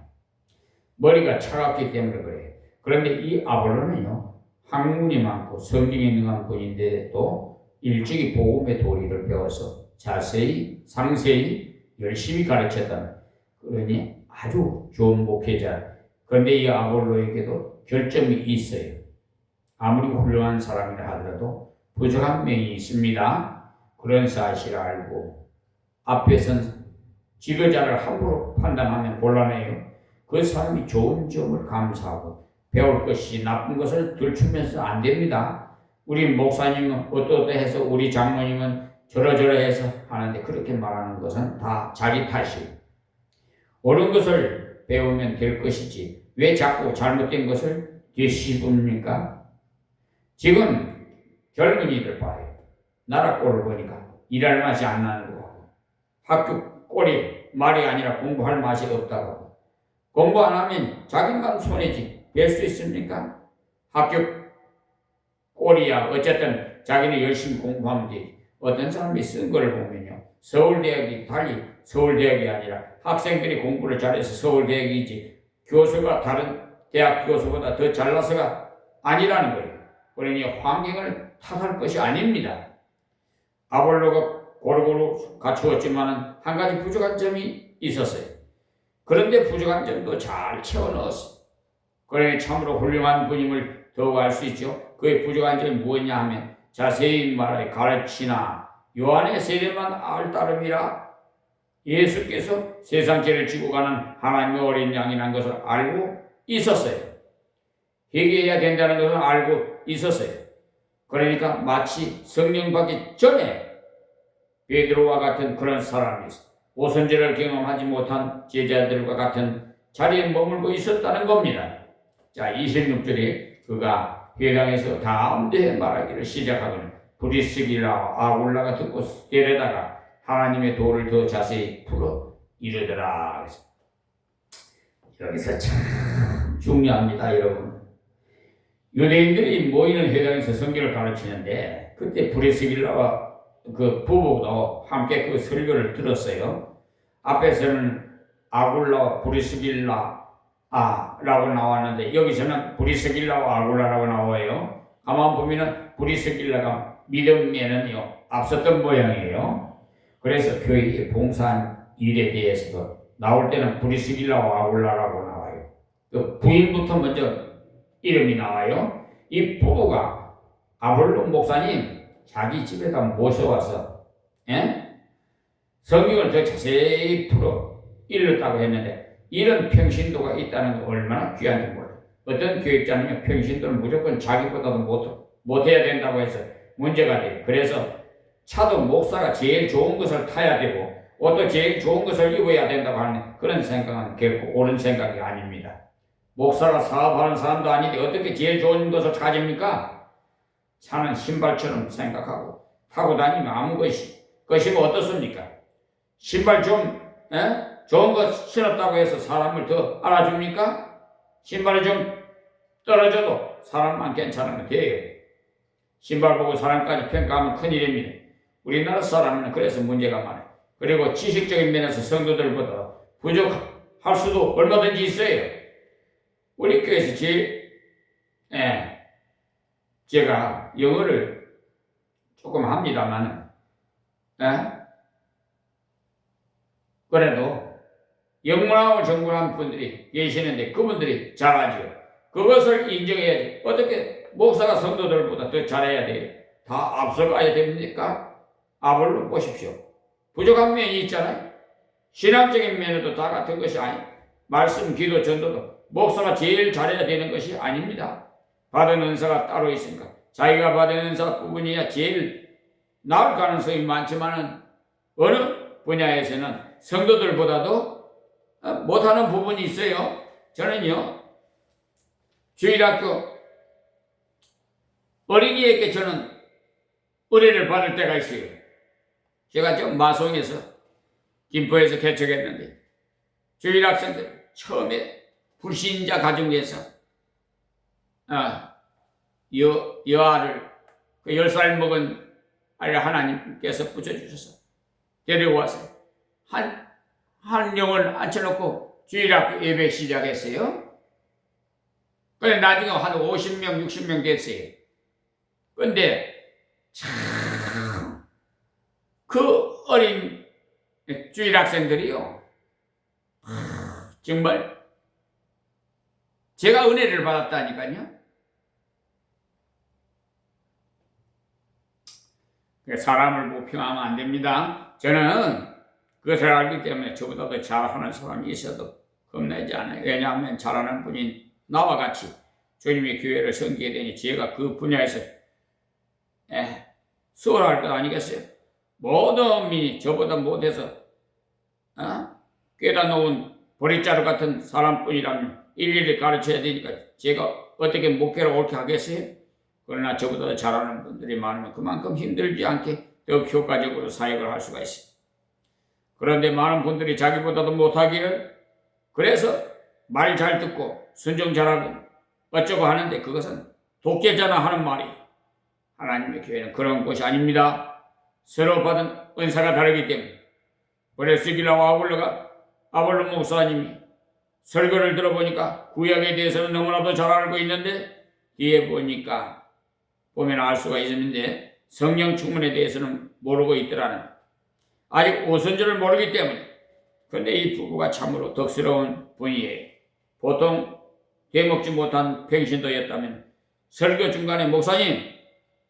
머리가 차갑기 때문에 그래요. 그런데 이 아볼로는요, 학문이 많고 성경에 능한 분인데 또 일찍이 복음의 도리를 배워서 자세히 상세히 열심히 가르쳤다는, 그러니 아주 좋은 목회자. 그런데 이 아볼로에게도 결점이 있어요. 아무리 훌륭한 사람이라 하더라도 부족한 면이 있습니다. 그런 사실을 알고 앞에선 지도자를 함부로 판단하면 곤란해요. 그 사람이 좋은 점을 감사하고 배울 것이 나쁜 것을 들추면서 안 됩니다. 우리 목사님은 어떠해서 우리 장로님은 저러저러해서 하는데 그렇게 말하는 것은 다 자기 탓이에요. 옳은 것을 배우면 될 것이지 왜 자꾸 잘못된 것을 뒤집습니까? 지금 젊은이들 봐요. 나라 꼴을 보니까 일할 맛이 안 나는 거 같고 학교 꼴이 말이 아니라 공부할 맛이 없다고. 공부 안 하면 자기만 손해지 뵐 수 있습니까? 학교 꼴이야. 어쨌든 자기는 열심히 공부하면 되지. 어떤 사람이 쓴 거를 보면요. 서울대학이 달리 서울대학이 아니라 학생들이 공부를 잘해서 서울대학이지 교수가 다른 대학 교수보다 더 잘나서가 아니라는 거예요. 그러니 환경을 탓할 것이 아닙니다. 아볼로가 고루고루 갖추었지만 한 가지 부족한 점이 있었어요. 그런데 부족한 점도 잘 채워 넣었어요. 그러니 참으로 훌륭한 분임을 더욱 알 수 있죠. 그의 부족한 점이 무엇이냐 하면 자세히 말하여 가르치나 요한의 세례만 알 따름이라. 예수께서 세상 죄를 지고 가는 하나님의 어린 양이라는 것을 알고 있었어요. 회개해야 된다는 것을 알고 있었어요. 그러니까 마치 성령 받기 전에 베드로와 같은 그런 사람이 오순절을 경험하지 못한 제자들과 같은 자리에 머물고 있었다는 겁니다. 자, 26절에 그가 회당에서 다음 대에 말하기를 시작하거든 브리스길라와 아굴라가 듣고 데려다가 하나님의 도를 더 자세히 풀어 이르더라. 여기서 참 중요합니다, 여러분. 유대인들이 모이는 회당에서 성경을 가르치는데 그때 브리스길라와 그 부부도 함께 그 설교를 들었어요. 앞에서는 아굴라와 브리스길라 라고 나왔는데 여기서는 브리스길라와 아굴라라고 나와요. 가만 보면은 브리스길라가 믿음에는요 앞섰던 모양이에요. 그래서 교회에 봉사한 일에 대해서도 나올 때는 브리스길라와 아굴라라고 나와요. 그 부인부터 먼저 이름이 나와요. 이 부부가 아볼로 목사님 자기 집에다 모셔와서 성경을 더 자세히 풀어 읽었다고 했는데 이런 평신도가 있다는 게 얼마나 귀한지 몰라요. 어떤 교육자는 평신도는 무조건 자기보다도 못해야 된다고 해서 문제가 돼요. 그래서 차도 목사가 제일 좋은 것을 타야 되고 옷도 제일 좋은 것을 입어야 된다고 하는 그런 생각은 결코 옳은 생각이 아닙니다. 목사가 사업하는 사람도 아닌데 어떻게 제일 좋은 것을 가집니까? 차는 신발처럼 생각하고 타고 다니면 아무 것이고 어떻습니까? 신발 좀 좋은 것 신었다고 해서 사람을 더 알아줍니까? 신발이 좀 떨어져도 사람만 괜찮으면 돼요. 신발 보고 사람까지 평가하면 큰일입니다. 우리나라 사람은 그래서 문제가 많아요. 그리고 지식적인 면에서 성도들보다 부족할 수도 얼마든지 있어요. 우리 교회에서 제가 영어를 조금 합니다만 그래도 영문하고 정문한 분들이 계시는데 그분들이 잘하죠. 그것을 인정해야지. 어떻게 목사가 성도들보다 더 잘해야 돼요? 다 앞서가야 됩니까? 아볼로 보십시오. 부족한 면이 있잖아요. 신앙적인 면에도 다 같은 것이 아니에요. 말씀, 기도, 전도도 목사가 제일 잘해야 되는 것이 아닙니다. 받은 은사가 따로 있으니까 자기가 받은 은사 부분이야 제일 나을 가능성이 많지만은 어느 분야에서는 성도들보다도 못하는 부분이 있어요. 저는요 주일학교 어린이에게 저는 의뢰를 받을 때가 있어요. 제가 좀 마송에서 김포에서 개척했는데 주일학생들 처음에 불신자 가정에서 여아를 그 10살 먹은 아이를 하나님께서 붙여주셔서 데려와서 한 영을 앉혀놓고 주일학교 예배 시작했어요. 그래 나중에 한 50명 60명 됐어요. 근데 참 그 어린 주일학생들이요 정말 제가 은혜를 받았다니까요. 사람을 모평하면 안 됩니다. 저는 그것을 알기 때문에 저보다 더 잘하는 사람이 있어도 겁내지 않아요. 왜냐하면 잘하는 분이 나와 같이 주님의 교회를 섬기게 되니 제가 그 분야에서 수월할 것 아니겠어요? 모든 민이 저보다 못해서 깨다 놓은 보리자루 같은 사람뿐이라면 일일이 가르쳐야 되니까 제가 어떻게 목회를 옳게 하겠어요? 그러나 저보다 잘하는 분들이 많으면 그만큼 힘들지 않게 더 효과적으로 사역을 할 수가 있어요. 그런데 많은 분들이 자기보다도 못하기를 그래서 말 잘 듣고 순종 잘하고 어쩌고 하는데 그것은 독재자나 하는 말이에요. 하나님의 교회는 그런 곳이 아닙니다. 서로 받은 은사가 다르기 때문에. 브레스길라와 아볼로 목사님이 설교를 들어보니까 구약에 대해서는 너무나도 잘 알고 있는데 뒤에 보면 알 수가 있는데 성령 충만에 대해서는 모르고 있더라는, 아직 오선절을 모르기 때문에. 그런데 이 부부가 참으로 덕스러운 분이에요. 보통 되먹지 못한 평신도였다면 설교 중간에 목사님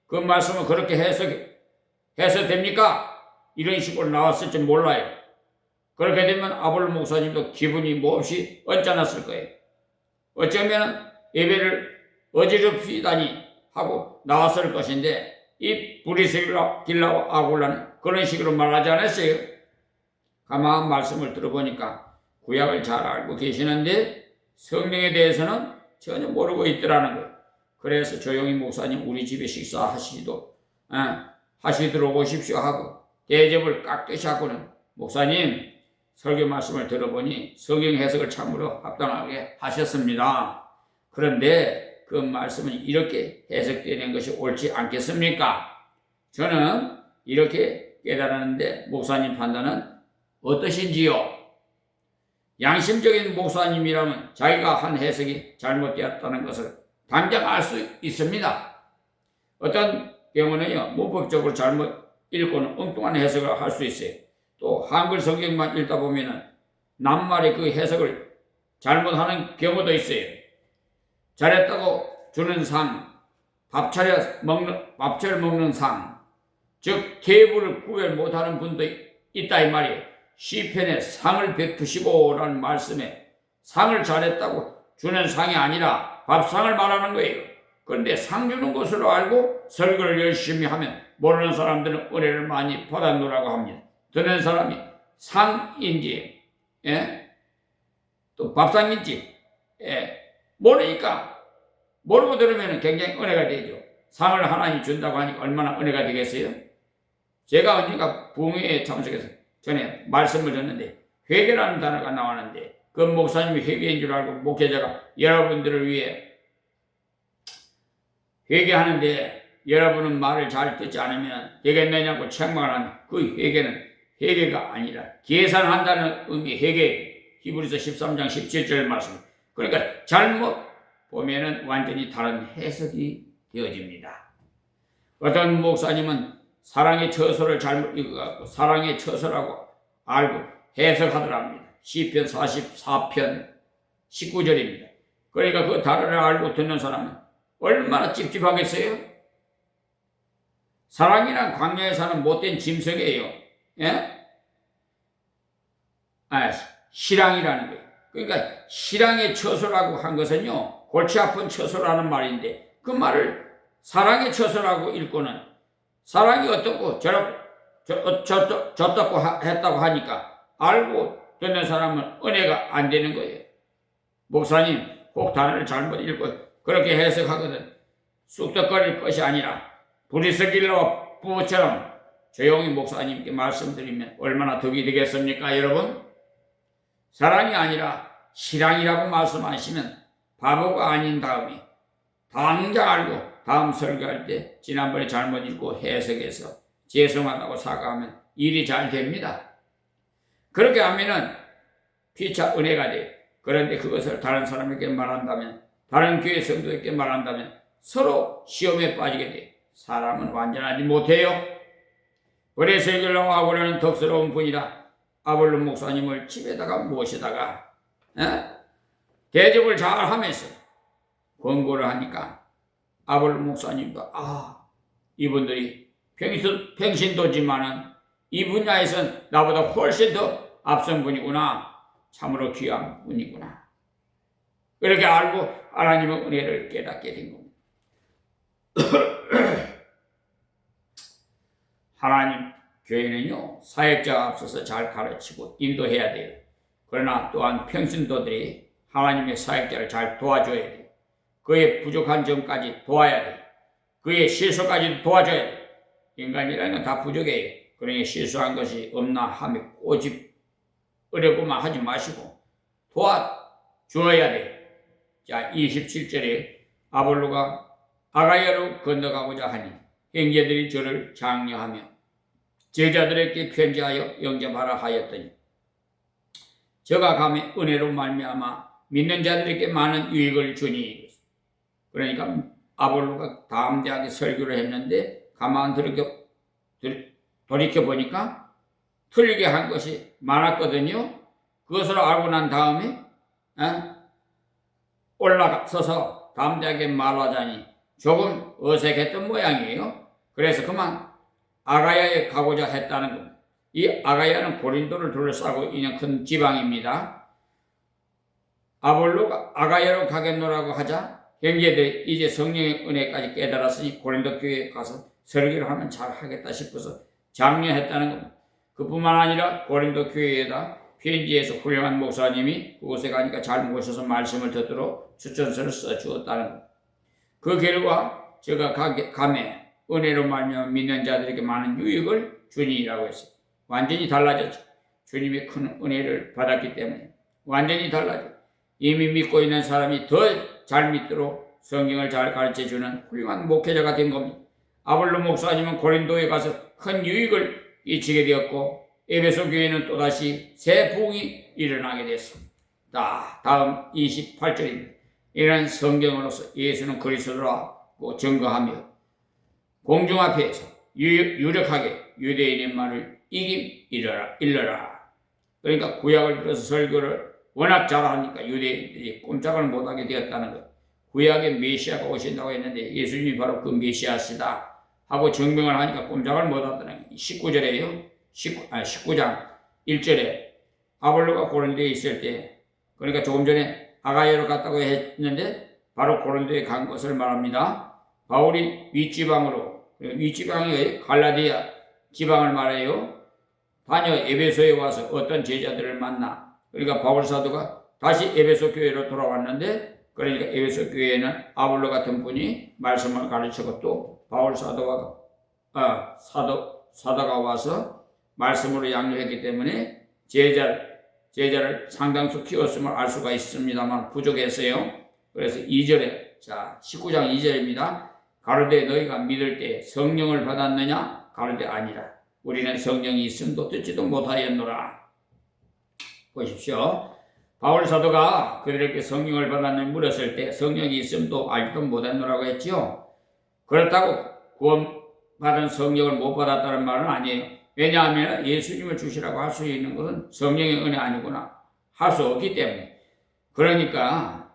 그 말씀을 그렇게 해서 됩니까? 이런 식으로 나왔을지 몰라요. 그렇게 되면 아볼로 목사님도 기분이 몹시 언짢았을 거예요. 어쩌면 예배를 어지럽히다니 하고 나왔을 것인데 이 브리스길라와 아굴라는 그런 식으로 말하지 않았어요. 가만 말씀을 들어보니까 구약을 잘 알고 계시는데 성령에 대해서는 전혀 모르고 있더라는 거예요. 그래서 조용히 목사님 우리 집에 식사하시도록 오십시오 하고 대접을 깍듯이 하고는, 목사님 설교 말씀을 들어보니 성경 해석을 참으로 합당하게 하셨습니다. 그런데 그 말씀은 이렇게 해석되는 것이 옳지 않겠습니까? 저는 이렇게 깨달았는데 목사님 판단은 어떠신지요? 양심적인 목사님이라면 자기가 한 해석이 잘못되었다는 것을 당장 알 수 있습니다. 어떤 경우는요, 문법적으로 잘못 읽고는 엉뚱한 해석을 할 수 있어요. 또 한글 성경만 읽다 보면은 낱말의 그 해석을 잘못하는 경우도 있어요. 잘했다고 주는 상, 밥차려 먹는 상, 즉 계부를 구별 못하는 분도 있다 이 말이에요. 시편에 상을 베푸시고라는 말씀에 상을 잘했다고 주는 상이 아니라 밥상을 말하는 거예요. 그런데 상 주는 것으로 알고 설교를 열심히 하면 모르는 사람들은 은혜를 많이 받아놓으라고 합니다. 듣는 사람이 상인지 또 밥상인지 모르니까, 모르고 들으면 굉장히 은혜가 되죠. 상을 하나님 준다고 하니까 얼마나 은혜가 되겠어요? 제가 언젠가 부흥회에 참석해서 전에 말씀을 듣는데 회개라는 단어가 나왔는데 그 목사님이 회개인 줄 알고 목회자가 여러분들을 위해 회개하는데 여러분은 말을 잘 듣지 않으면 되겠느냐고 책망을 하는 그 회개는 회개가 아니라 계산한다는 의미 회개. 히브리서 13장 17절 말씀. 그러니까 잘못 보면은 완전히 다른 해석이 되어집니다. 어떤 목사님은 사랑의 처소를 잘못 읽어갖고 사랑의 처소라고 알고 해석하더랍니다. 시편 44편 19절입니다. 그러니까 그 단어를 알고 듣는 사람은 얼마나 찝찝하겠어요? 사랑이란 광야에 사는 못된 짐승이에요. 실랑이라는 거예요. 그러니까 실랑의 처소라고 한 것은요, 골치 아픈 처소라는 말인데 그 말을 사랑의 처소라고 읽고는 사랑이 어떻고 저떻고 했다고 하니까 알고 듣는 사람은 은혜가 안 되는 거예요. 목사님 꼭 단어를 잘못 읽고 그렇게 해석하거든 쑥덕거릴 것이 아니라 브리스길라와 부부처럼 조용히 목사님께 말씀드리면 얼마나 덕이 되겠습니까, 여러분? 사랑이 아니라 실랑이라고 말씀하시면 바보가 아닌 다음에 당장 알고 다음 설교할 때 지난번에 잘못 읽고 해석해서 죄송하다고 사과하면 일이 잘 됩니다. 그렇게 하면은 피차 은혜가 돼요. 그런데 그것을 다른 사람에게 말한다면, 다른 교회 성도에게 말한다면 서로 시험에 빠지게 돼요. 사람은 완전하지 못해요. 브레스길라와 아볼로는 덕스러운 분이라 아볼로 목사님을 집에다가 모시다가 대접을 잘 하면서 권고를 하니까 아볼로 목사님도 이분들이 평신도지만은 이 분야에선 나보다 훨씬 더 앞선 분이구나. 참으로 귀한 분이구나. 그렇게 알고 하나님의 은혜를 깨닫게 된 겁니다. 하나님 교회는요, 사역자가 앞서서 잘 가르치고 인도해야 돼요. 그러나 또한 평신도들이 하나님의 사역자를 잘 도와줘야 돼요. 그의 부족한 점까지 도와야 돼요. 그의 실수까지 도와줘야 돼요. 인간이라는 건 다 부족해요. 그러니 실수한 것이 없나 하며 꼬집으려고만 하지 마시고 도와주어야 돼요. 자, 27절에 아볼로가 아가야로 건너가고자 하니 형제들이 저를 장려하며 제자들에게 편지하여 영접하라 하였더니 저가 감히 은혜로 말미암아 믿는 자들에게 많은 유익을 주니. 그러니까 아볼로가 담대하게 설교를 했는데 가만 돌이켜 보니까 틀리게 한 것이 많았거든요. 그것을 알고 난 다음에 올라서서 담대하게 말하자니 조금 어색했던 모양이에요. 그래서 그만 아가야에 가고자 했다는 겁니다. 이 아가야는 고린도를 둘러싸고 있는 큰 지방입니다. 아볼로가 아가야로 가겠노라고 하자 형제들이 이제 성령의 은혜까지 깨달았으니 고린도 교회에 가서 설교를 하면 잘하겠다 싶어서 장려했다는 겁니다. 그뿐만 아니라 고린도 교회에다 편지에서 훌륭한 목사님이 그곳에 가니까 잘 모셔서 말씀을 듣도록 추천서를 써주었다는 겁니다. 그 결과 제가 감에 은혜로 말미암아 믿는 자들에게 많은 유익을 주니라고 했어요. 완전히 달라졌죠. 주님의 큰 은혜를 받았기 때문에 완전히 달라졌죠. 이미 믿고 있는 사람이 더 잘 믿도록 성경을 잘 가르쳐주는 훌륭한 목회자가 된 겁니다. 아볼로 목사님은 고린도에 가서 큰 유익을 끼치게 되었고 에베소 교회는 또다시 새 부흥이 일어나게 됐습니다. 다음 28절입니다. 이런 성경으로서 예수는 그리스도라고 증거하며 공중 앞에서 유력하게 유대인의 말을 이김 일러라. 그러니까 구약을 들어서 설교를 워낙 잘하니까 유대인들이 꼼짝을 못하게 되었다는 것. 구약에 메시아가 오신다고 했는데 예수님이 바로 그 메시아시다 하고 증명을 하니까 꼼짝을 못하더라고요. 19절에요. 19장 1절에 아볼로가 고린도에 있을 때, 그러니까 조금 전에 아가야로 갔다고 했는데 바로 고린도에 간 것을 말합니다. 바울이 윗지방의 갈라디아 지방을 말해요. 다녀 에베소에 와서 어떤 제자들을 만나. 그러니까 바울 사도가 다시 에베소 교회로 돌아왔는데, 그러니까 에베소 교회에는 아볼로 같은 분이 말씀을 가르치고 또 바울 사도가 와서 말씀으로 양육했기 때문에 제자를 상당수 키웠음을 알 수가 있습니다만 부족했어요. 그래서 2절에 19장 2절입니다. 가로되 너희가 믿을 때 성령을 받았느냐? 가로되 아니라 우리는 성령이 있음도 듣지도 못하였노라. 보십시오. 바울 사도가 그들에게 성령을 받았느냐 물었을 때 성령이 있음도 알지도 못했노라고 했지요. 그렇다고 구원받은 성령을 못 받았다는 말은 아니에요. 왜냐하면 예수님을 주시라고 할 수 있는 것은 성령의 은혜 아니구나 할 수 없기 때문에. 그러니까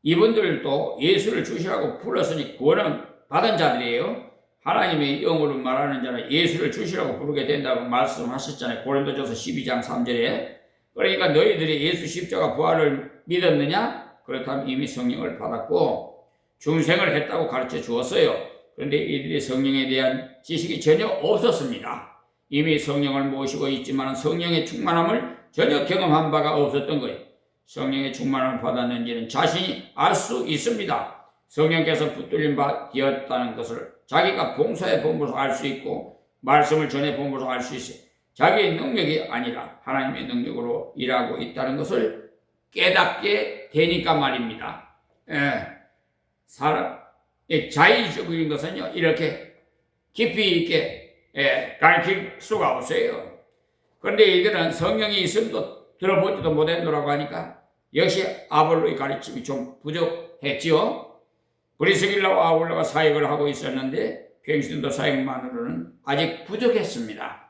이분들도 예수를 주시라고 불렀으니 구원은 받은 자들이에요. 하나님의 영으로 말하는 자는 예수를 주시라고 부르게 된다고 말씀하셨잖아요. 고린도전서 12장 3절에. 그러니까 너희들이 예수 십자가 부활을 믿었느냐? 그렇다면 이미 성령을 받았고 중생을 했다고 가르쳐 주었어요. 그런데 이들이 성령에 대한 지식이 전혀 없었습니다. 이미 성령을 모시고 있지만 성령의 충만함을 전혀 경험한 바가 없었던 거예요. 성령의 충만함을 받았는지는 자신이 알 수 있습니다. 성령께서 붙들린 바 되었다는 것을 자기가 봉사해 본으로서 알 수 있고 말씀을 전해 본으로서 알 수 있어요. 자기의 능력이 아니라 하나님의 능력으로 일하고 있다는 것을 깨닫게 되니까 말입니다. 사람의 자의적인 것은요, 이렇게 깊이 있게 가르칠 수가 없어요. 그런데 이들은 성령이 있음도 들어보지도 못했노라고 하니까 역시 아볼로의 가르침이 좀 부족했지요. 브리스길라와 아울러가 사역을 하고 있었는데 평신도 사역만으로는 아직 부족했습니다.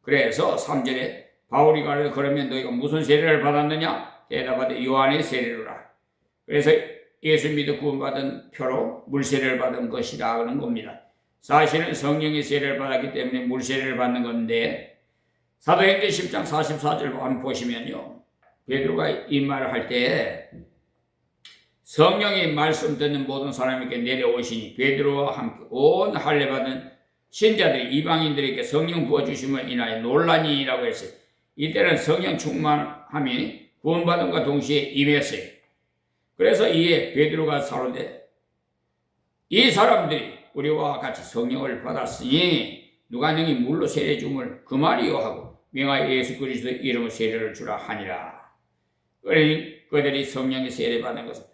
그래서 3절에 바울이 가르쳐 그러면 너희가 무슨 세례를 받았느냐? 대답하되 요한의 세례로라. 그래서 예수 믿어 구원받은 표로 물세례를 받은 것이라 하는 겁니다. 사실은 성령의 세례를 받았기 때문에 물세례를 받는 건데 사도행전 10장 44절 한번 보시면요. 베드로가 이 말을 할 때 성령이 말씀 듣는 모든 사람에게 내려오시니 베드로와 함께 온 할례 받은 신자들이 이방인들에게 성령 부어주심을 인하여 논란이라고 했어요. 이때는 성령 충만함이 구원받음과 동시에 임했어요. 그래서 이에 베드로가 사로되 이 사람들이 우리와 같이 성령을 받았으니 누가 능히 물로 세례 줌을 그 말이요 하고 명하여 예수 그리스도 이름으로 세례를 주라 하니라. 그들이 성령의 세례 받은 것은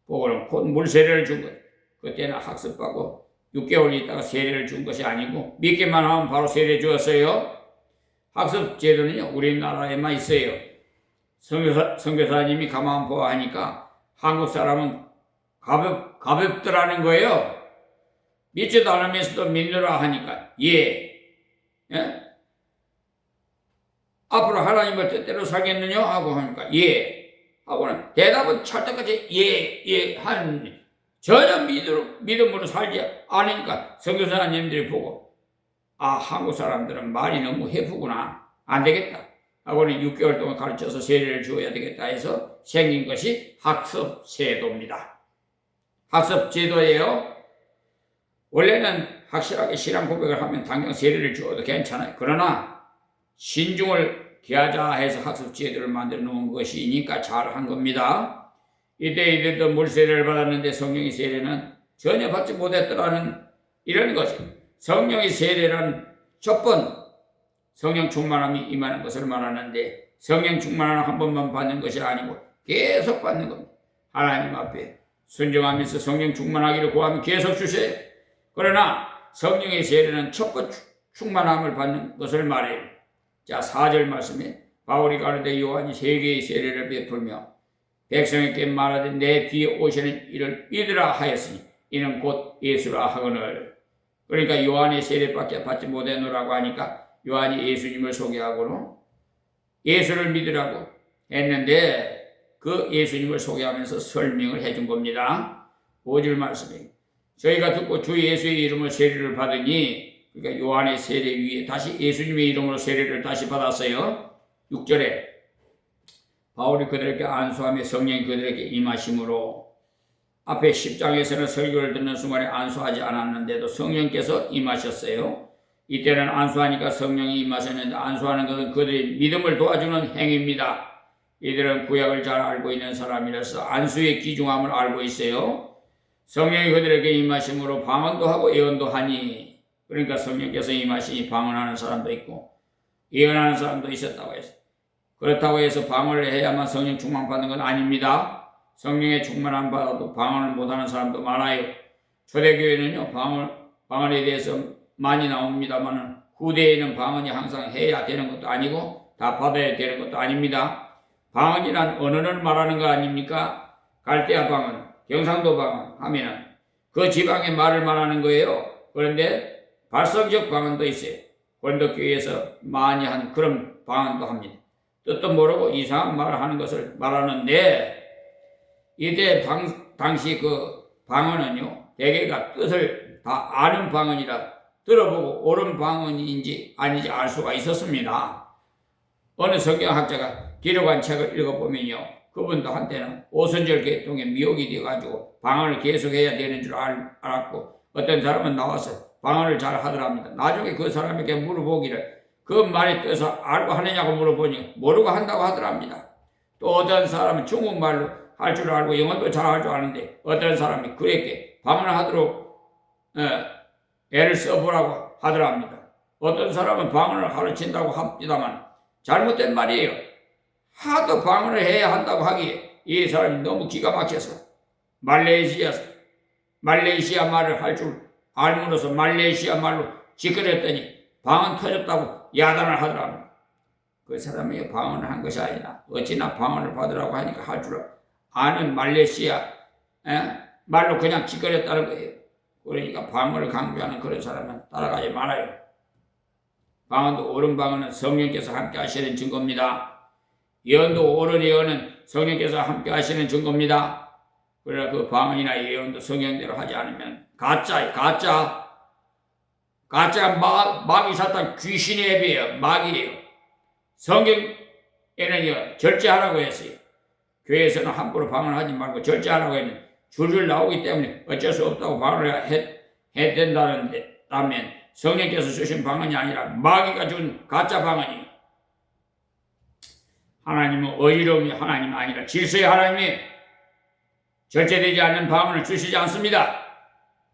보고는 곧 물세례를 준 거예요. 그때는 학습하고 6개월 있다가 세례를 준 것이 아니고 믿기만 하면 바로 세례 주었어요. 학습 제도는요 우리나라에만 있어요. 선교사님이 가만 보아하니까 한국 사람은 가볍더라는 거예요. 믿지도 않으면서도 믿느라 하니까 예? 앞으로 하나님을 뜻대로 살겠느냐 하고 하니까 예 하고는 대답은 찰떡같이 예 하는 전혀 믿음으로 살지 않으니까 선교사님들이 보고 한국 사람들은 말이 너무 해프구나 안 되겠다 하고는 6개월 동안 가르쳐서 세례를 주어야 되겠다 해서 생긴 것이 학습 제도입니다. 학습 제도예요. 원래는 확실하게 신앙 고백을 하면 당장 세례를 주어도 괜찮아요. 그러나 신중을 기하자 해서 학습 제도를 만들어 놓은 것이니까 잘한 겁니다. 이때 이들도 물세례를 받았는데 성령의 세례는 전혀 받지 못했더라는 이런 거죠. 성령의 세례란 첫 번 성령 충만함이 임하는 것을 말하는데 성령 충만함을 한 번만 받는 것이 아니고 계속 받는 겁니다. 하나님 앞에 순종하면서 성령 충만하기를 구하면 계속 주세요. 그러나 성령의 세례는 첫 번 충만함을 받는 것을 말해요. 자, 4절 말씀에 바울이 가르되 요한이 세 개의 세례를 베풀며 백성에게 말하되 내 뒤에 오시는 이를 믿으라 하였으니 이는 곧 예수라 하거늘. 그러니까 요한의 세례밖에 받지 못했노라고 하니까 요한이 예수님을 소개하고는 예수를 믿으라고 했는데 그 예수님을 소개하면서 설명을 해준 겁니다. 5절 말씀에 저희가 듣고 주 예수의 이름으로 세례를 받으니 그러니까 요한의 세례 위에 다시 예수님의 이름으로 세례를 다시 받았어요. 6절에 바울이 그들에게 안수하며 성령이 그들에게 임하심으로 앞에 10장에서는 설교를 듣는 순간에 안수하지 않았는데도 성령께서 임하셨어요. 이때는 안수하니까 성령이 임하셨는데 안수하는 것은 그들의 믿음을 도와주는 행위입니다. 이들은 구약을 잘 알고 있는 사람이라서 안수의 귀중함을 알고 있어요. 성령이 그들에게 임하심으로 방언도 하고 예언도 하니 그러니까 성령께서 임하시니 방언하는 사람도 있고 예언하는 사람도 있었다고 했어요. 그렇다고 해서 방언을 해야만 성령 충만 받는 건 아닙니다. 성령의 충만함 받아도 방언을 못하는 사람도 많아요. 초대교회는요 방언에 대해서 많이 나옵니다만 후대에는 방언이 항상 해야 되는 것도 아니고 다 받아야 되는 것도 아닙니다. 방언이란 언어를 말하는 거 아닙니까? 갈대아 방언, 경상도 방언 하면은 그 지방의 말을 말하는 거예요. 그런데 발성적 방언도 있어요. 고린도 교회에서 많이 한 그런 방언도 합니다. 뜻도 모르고 이상한 말을 하는 것을 말하는데 이때 당시 그 방언은요 대개가 뜻을 다 아는 방언이라 들어보고 옳은 방언인지 아닌지 알 수가 있었습니다. 어느 성경학자가 기록한 책을 읽어보면요 그분도 한때는 오순절 계통에 미혹이 되어가지고 방언을 계속해야 되는 줄 알았고 어떤 사람은 나와서 방언을 잘 하더랍니다. 나중에 그 사람에게 물어보기를 그 말의 뜻을 알고 하느냐고 물어보니 모르고 한다고 하더랍니다. 또 어떤 사람은 중국말로 할 줄 알고 영어도 잘 할 줄 아는데 어떤 사람이 그에게 방언을 하도록 애를 써보라고 하더랍니다. 어떤 사람은 방언을 가르친다고 합니다만 잘못된 말이에요. 하도 방언을 해야 한다고 하기에 이 사람이 너무 기가 막혀서 말레이시아 말을 할 줄 알므로서 말레이시아 말로 지그랬더니 방언 터졌다고 야단을 하더랍니다. 그 사람이 방언을 한 것이 아니라 어찌나 방언을 받으라고 하니까 할 줄 아는 말레이시아 말로 그냥 지그랬다는 거예요. 그러니까 방언을 강조하는 그런 사람은 따라가지 말아요. 방언도 옳은 방언은 성령께서 함께 하시는 증거입니다. 예언도 옳은 예언은 성령께서 함께 하시는 증거입니다. 그러나 그 방언이나 예언도 성령대로 하지 않으면 가짜예요. 가짜 마귀 사탄 귀신의 애비예요. 마귀예요. 성경에는요 절제하라고 했어요. 교회에서는 함부로 방언하지 말고 절제하라고 했는데 줄줄 나오기 때문에 어쩔 수 없다고 방언을 해야 된다면 성령께서 주신 방언이 아니라 마귀가 준 가짜 방언이에요. 하나님은 어지러움이 하나님 아니라 질서의 하나님이 절제되지 않는 방언을 주시지 않습니다.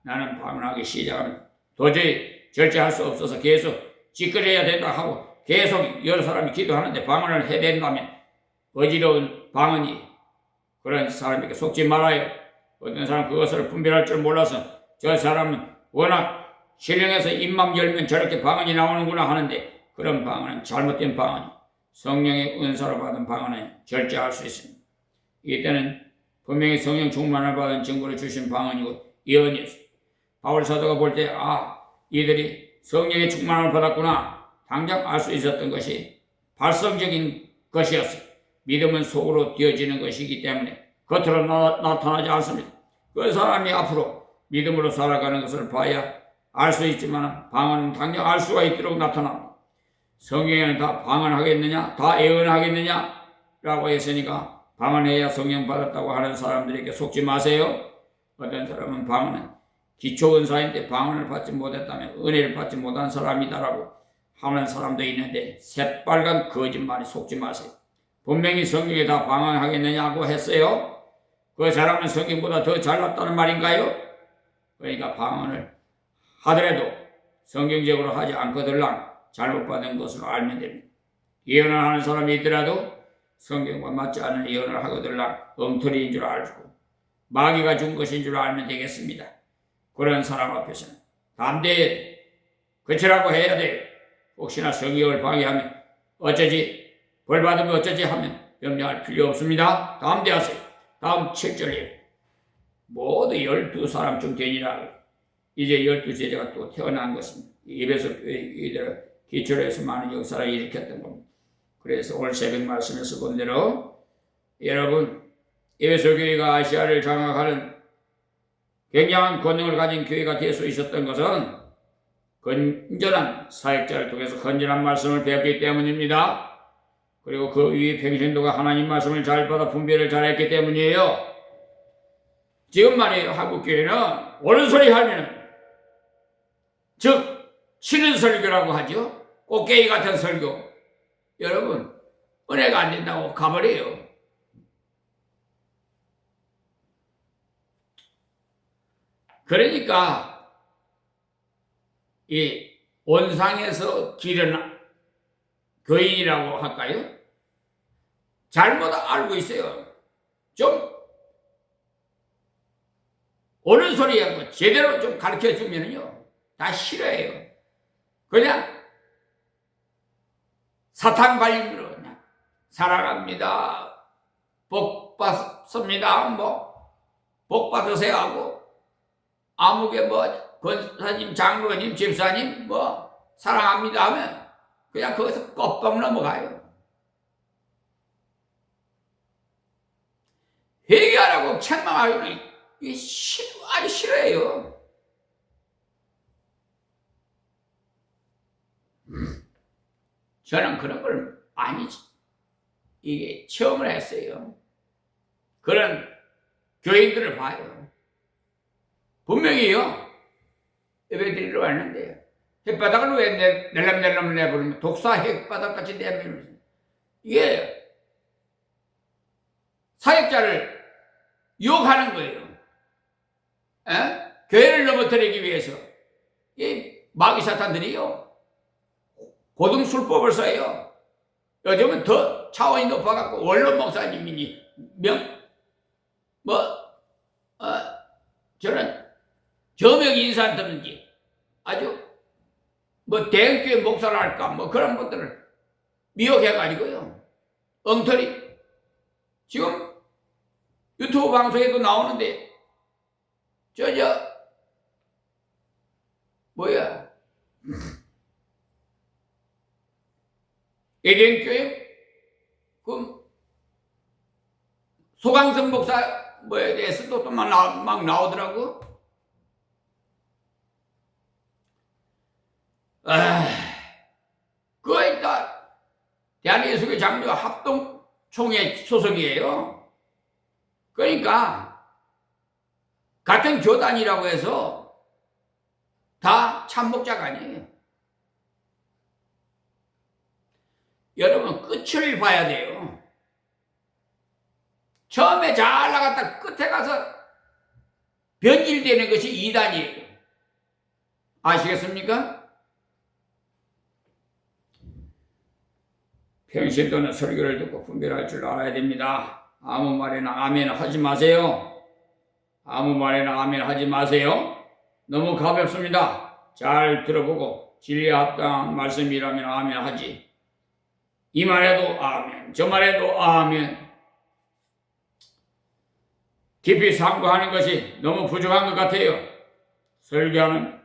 나는 방언하기 시작하면 도저히 절제할 수 없어서 계속 찌끄려야 된다 하고 계속 여러 사람이 기도하는데 방언을 해야 된다면 어지러운 방언이 그런 사람에게 속지 말아요. 어떤 사람 그것을 분별할 줄 몰라서 저 사람은 워낙 신령해서 입만 열면 저렇게 방언이 나오는구나 하는데 그런 방언은 잘못된 방언이 성령의 은사로 받은 방언은 절제할 수 있습니다. 이때는 분명히 성령 충만을 받은 증거를 주신 방언이고 예언이었어요. 바울 사도가 볼 때 이들이 성령의 충만을 받았구나 당장 알 수 있었던 것이 발성적인 것이었어요. 믿음은 속으로 되어지는 것이기 때문에 겉으로 나타나지 않습니다. 그 사람이 앞으로 믿음으로 살아가는 것을 봐야 알 수 있지만 방언은 당장 알 수가 있도록 나타납니다. 성경에는 다 방언하겠느냐 다 예언하겠느냐 라고 했으니까 방언해야 성령 받았다고 하는 사람들에게 속지 마세요. 어떤 사람은 방언은 기초은사인데 방언을 받지 못했다면 은혜를 받지 못한 사람이다라고 하는 사람도 있는데 새빨간 거짓말에 속지 마세요. 분명히 성경에 다 방언하겠느냐고 했어요. 그 사람은 성경보다 더 잘났다는 말인가요? 그러니까 방언을 하더라도 성경적으로 하지 않거들랑 잘못 받은 것으로 알면 됩니다. 예언을 하는 사람이 있더라도 성경과 맞지 않은 예언을 하거들랑 엉터리인 줄 알고 마귀가 준 것인 줄 알면 되겠습니다. 그런 사람 앞에서는 담대히 그치라고 해야 돼요. 혹시나 성경을 방해하면 어쩌지 벌 받으면 어쩌지 하면 염려할 필요 없습니다. 담대하세요. 다음 7절이에요. 모두 12사람쯤 되니라. 이제 12제자가 또 태어난 것입니다. 에베소 교회 이들을 기초로 해서 많은 역사를 일으켰던 겁니다. 그래서 오늘 새벽 말씀에서 본 대로 여러분 에베소 교회가 아시아를 장악하는 굉장한 권능을 가진 교회가 될 수 있었던 것은 건전한 사역자를 통해서 건전한 말씀을 배웠기 때문입니다. 그리고 그 위에 평신도가 하나님 말씀을 잘 받아 분별을 잘했기 때문이에요. 지금 말이에요. 한국교회는 옳은 소리 하면 즉 치는 설교라고 하죠. 꽃게이 같은 설교. 여러분 은혜가 안 된다고 가버려요. 그러니까 이 온상에서 기른 교인이라고 할까요? 잘못 알고 있어요. 좀 옳은 소리하고 제대로 좀 가르쳐 주면요 다 싫어해요. 그냥 사탕 발림으로 그냥 사랑합니다, 복 받습니다, 복 받으세요 하고 아무개 권사님, 장로님, 집사님 사랑합니다 하면 그냥 거기서 껍벅 넘어가요. 회개하라고 책망하기는 아주 싫어해요. 저는 그런 걸 많이 체험을 했어요. 그런 교인들을 봐요. 분명히요. 예배드리러 왔는데 햇바닥을 왜 낼름낼름 내버리면 독사 햇바닥같이 내버리면서 이게 사역자를 유혹하는 거예요. 교회를 넘어뜨리기 위해서 이 마귀 사탄들이요 고등술법을 써요. 요즘은 더 차원이 높아갖고 원로 목사님이니 저는 저명 인사한다든지 아주 대형교회 목사를 할까 그런 것들을 미혹해가지고요 엉터리 지금 유튜브 방송에도 나오는데 에덴교회 소강성 목사에 대해서도 또 막 나오더라고. 그거 일단 대한예수교 장로 합동총회 소속이에요. 그러니까 같은 교단이라고 해서 다 참목자가 아니에요. 여러분 끝을 봐야 돼요. 처음에 잘 나갔다 끝에 가서 변질되는 것이 이단이에요. 아시겠습니까? 평신도는 설교를 듣고 분별할 줄 알아야 됩니다. 아무 말이나 아멘 하지 마세요. 아무 말이나 아멘 하지 마세요. 너무 가볍습니다. 잘 들어보고 진리에 합당한 말씀이라면 아멘 하지. 이 말에도 아멘, 저 말에도 아멘. 깊이 상고하는 것이 너무 부족한 것 같아요. 설교하는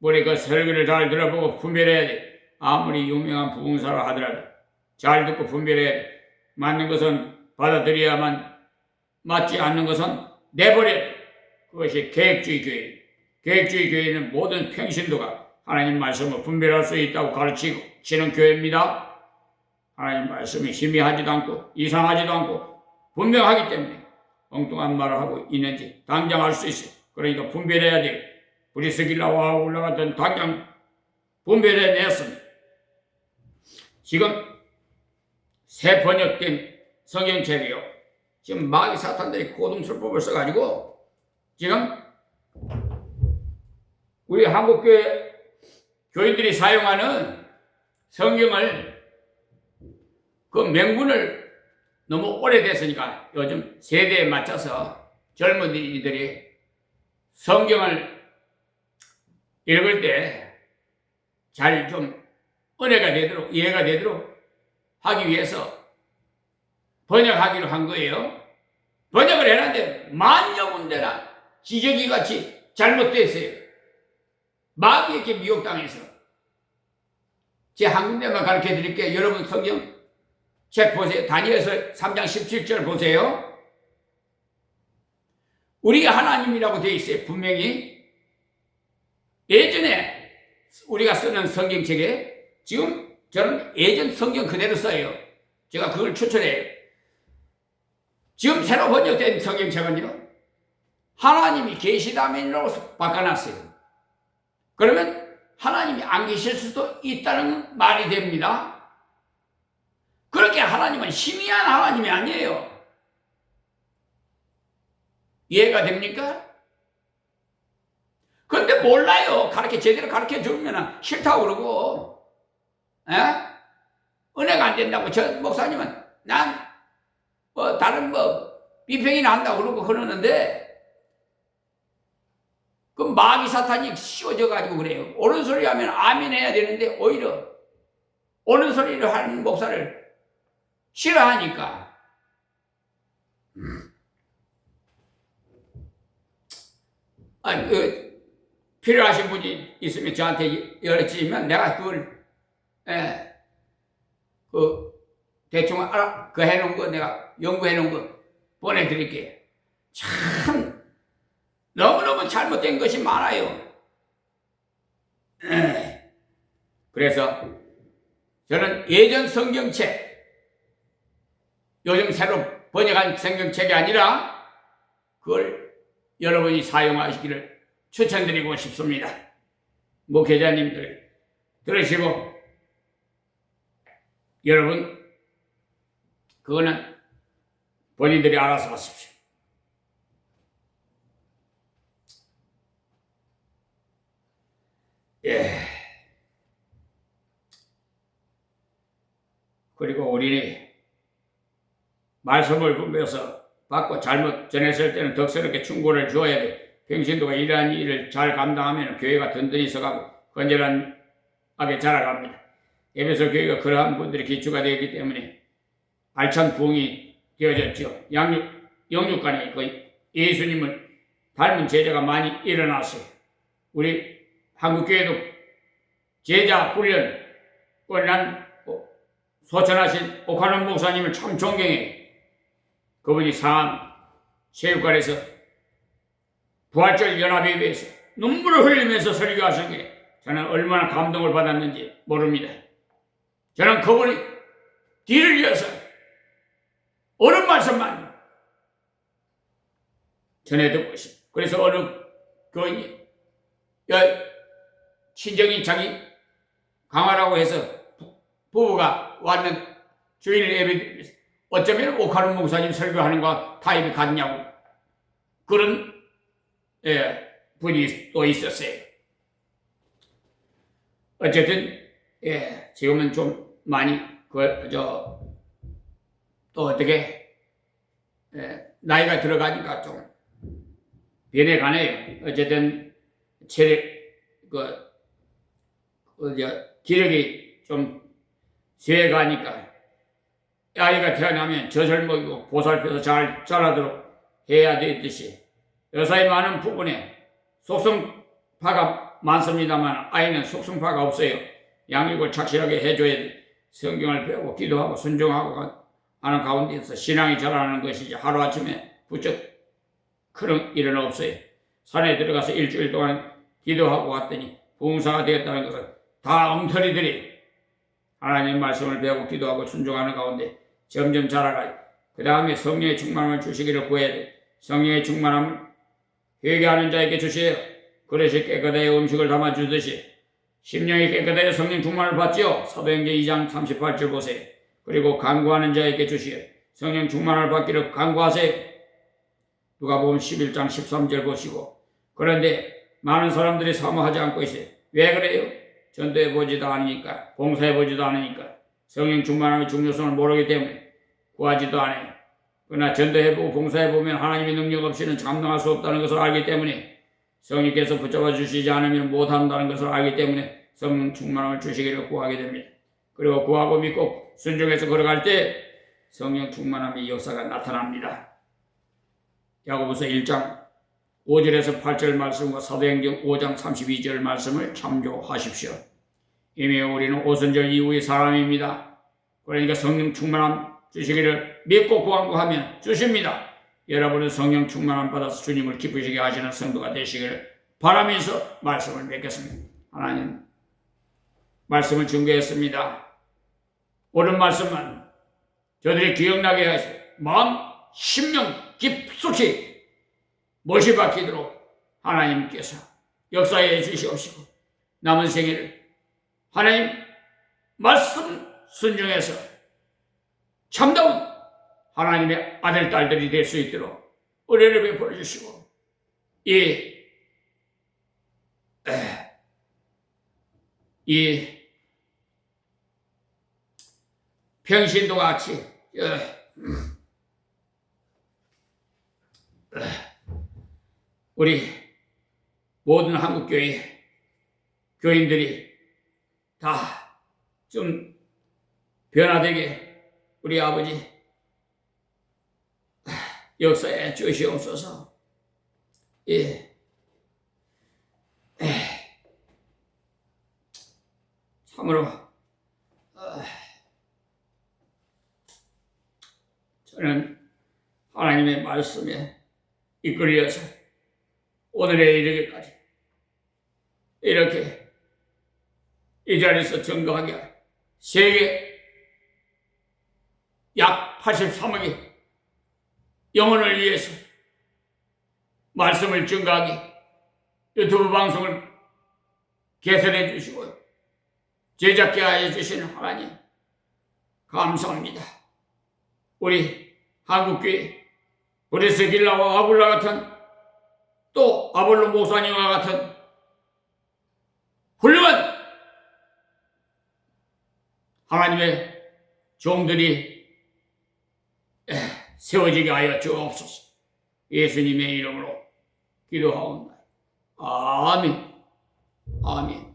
우리 그 설교를 잘 들어보고 분별해야 돼. 아무리 유명한 부흥사라 하더라도 잘 듣고 분별해야 돼. 맞는 것은 받아들여야만, 맞지 않는 것은 내버려야 돼. 그것이 계획주의 교회. 계획주의 교회는 모든 평신도가 하나님 말씀을 분별할 수 있다고 가르치는 교회입니다. 하나님 말씀이 희미하지도 않고 이상하지도 않고 분명하기 때문에 엉뚱한 말을 하고 있는지 당장 알 수 있어요. 그러니까 분별해야 돼요. 브리스길라와 올라갔던 당장 분별해냈습니다. 지금 새 번역된 성경책이요. 지금 마귀 사탄들이 고등술법을 써가지고 지금 우리 한국교회 교인들이 사용하는 성경을 그 명분을 너무 오래됐으니까 요즘 세대에 맞춰서 젊은이들이 성경을 읽을 때 잘 좀 은혜가 되도록 이해가 되도록 하기 위해서 번역하기로 한 거예요. 번역을 해놨는데 만여 군데나 지저귀 같이 잘못됐어요. 마귀에게 미혹당해서. 제 한 군데만 가르쳐 드릴게요. 여러분 성경 책 보세요. 다니엘서 3장 17절 보세요. 우리가 하나님이라고 되어 있어요. 분명히. 예전에 우리가 쓰는 성경책에 지금 저는 예전 성경 그대로 써요. 제가 그걸 추천해요. 지금 새로 번역된 성경책은요. 하나님이 계시다면이라고 바꿔놨어요. 그러면 하나님이 안 계실 수도 있다는 말이 됩니다. 그렇게 하나님은 희미한 하나님이 아니에요. 이해가 됩니까? 근데 몰라요. 제대로 가르쳐 주면 싫다고 그러고, 은혜가 안 된다고. 저 목사님은 난 다른 비평이 난다고 그러고 그러는데, 그 마귀 사탄이 씌워져가지고 그래요. 옳은 소리 하면 아멘 해야 되는데, 오히려 옳은 소리를 하는 목사를 싫어하니까. 아니, 필요하신 분이 있으면 저한테 연락주시면 내가 그걸, 대충 해놓은 거 내가 연구해놓은 거 보내드릴게요. 참, 너무너무 잘못된 것이 많아요. 그래서 저는 예전 성경책, 요즘 새로 번역한 성경책이 아니라 그걸 여러분이 사용하시기를 추천드리고 싶습니다. 목회자님들 들으시고 여러분 그거는 본인들이 알아서 하십시오. 예. 그리고 우리는 말씀을 분별해서 받고 잘못 전했을 때는 덕스럽게 충고를 주어야 돼. 평신도가 이러한 일을 잘 감당하면 교회가 든든히 서가고 건전하게 자라갑니다. 에베소 교회가 그러한 분들이 기초가 되었기 때문에 알찬 부흥이 되어졌죠. 영육간에 예수님을 닮은 제자가 많이 일어났어요. 우리 한국교회도 제자 훈련 난 소천하신 옥하는 목사님을 참 존경해요. 그분이 상암 체육관에서 부활절 연합에 위해서 눈물을 흘리면서 설교하신 게 저는 얼마나 감동을 받았는지 모릅니다. 저는 그분이 뒤를 이어서 옳은 말씀만 전해 듣고 있습니다. 그래서 어느 교인이 친정이 자기 강화라고 해서 부부가 왔는 주일 예배 어쩌면 옥하는 목사님 설교하는 거와 타입이 같냐고 그런 분이 또 있었어요. 어쨌든 지금은 좀 많이 또 어떻게 나이가 들어가니까 좀 변해가네요. 어쨌든 체력 기력이 좀 쇠가니까 아이가 태어나면 젖을 먹이고 보살펴서 잘 자라도록 해야 되듯이 여사의 많은 부분에 속성파가 많습니다만 아이는 속성파가 없어요. 양육을 착실하게 해줘야 돼. 성경을 배우고 기도하고 순종하고 하는 가운데서 신앙이 자라나는 것이지 하루아침에 부쩍 그런 일은 없어요. 산에 들어가서 일주일 동안 기도하고 왔더니 부흥사가 되었다는 것은 다 엉터리들이 하나님의 말씀을 배우고 기도하고 순종하는 가운데 점점 자라가요. 그 다음에 성령의 충만함을 주시기를 구해야 돼. 성령의 충만함을 회개하는 자에게 주시에요. 그릇이 깨끗하여 음식을 담아주듯이 심령이 깨끗하여 성령 충만을 받지요. 사도행전 2장 38절 보세요. 그리고 간구하는 자에게 주시에요. 성령 충만을 받기를 간구하세요. 누가복음 11장 13절 보시고 그런데 많은 사람들이 사모하지 않고 있어요. 왜 그래요? 전도해보지도 않으니까, 봉사해보지도 않으니까, 성령 충만함의 중요성을 모르기 때문에 구하지도 않아요. 그러나 전도해보고 봉사해보면 하나님의 능력 없이는 감당할 수 없다는 것을 알기 때문에 성령께서 붙잡아 주시지 않으면 못한다는 것을 알기 때문에 성령 충만함을 주시기를 구하게 됩니다. 그리고 구하고 믿고 순종해서 걸어갈 때 성령 충만함의 역사가 나타납니다. 야고보서 1장 5절에서 8절 말씀과 사도행전 5장 32절 말씀을 참조하십시오. 이미 우리는 오순절 이후의 사람입니다. 그러니까 성령 충만함 주시기를 믿고 구하면 주십니다. 여러분은 성령 충만함 받아서 주님을 기쁘시게 하시는 성도가 되시기를 바라면서 말씀을 맺겠습니다. 하나님 말씀을 증거했습니다. 옳은 말씀은 저들이 기억나게 하시고 마음 심령 깊숙이 못이 박히도록 하나님께서 역사해 주시옵시고 남은 생애를 하나님 말씀 순종해서 참다운 하나님의 아들, 딸들이 될 수 있도록 은혜를 베풀어 주시고 이 평신도 같이 우리 모든 한국교회 교인들이 다 좀 변화되게 우리 아버지 역사에 주시옵소서. 참으로 저는 하나님의 말씀에 이끌려서 오늘에 이르기까지 이렇게 이 자리에서 증거하게 세계 약 83억의 영혼을 위해서 말씀을 증거하기 유튜브 방송을 개설해 주시고 제작해 하여 주시는 하나님 감사합니다. 우리 한국교회 브레스길라와 아불라 같은 또 아볼로 목사님과 같은 훌륭한 하나님의 종들이 세워지게 하여 주옵소서. 예수님의 이름으로 기도하옵나이다. 아멘. 아멘.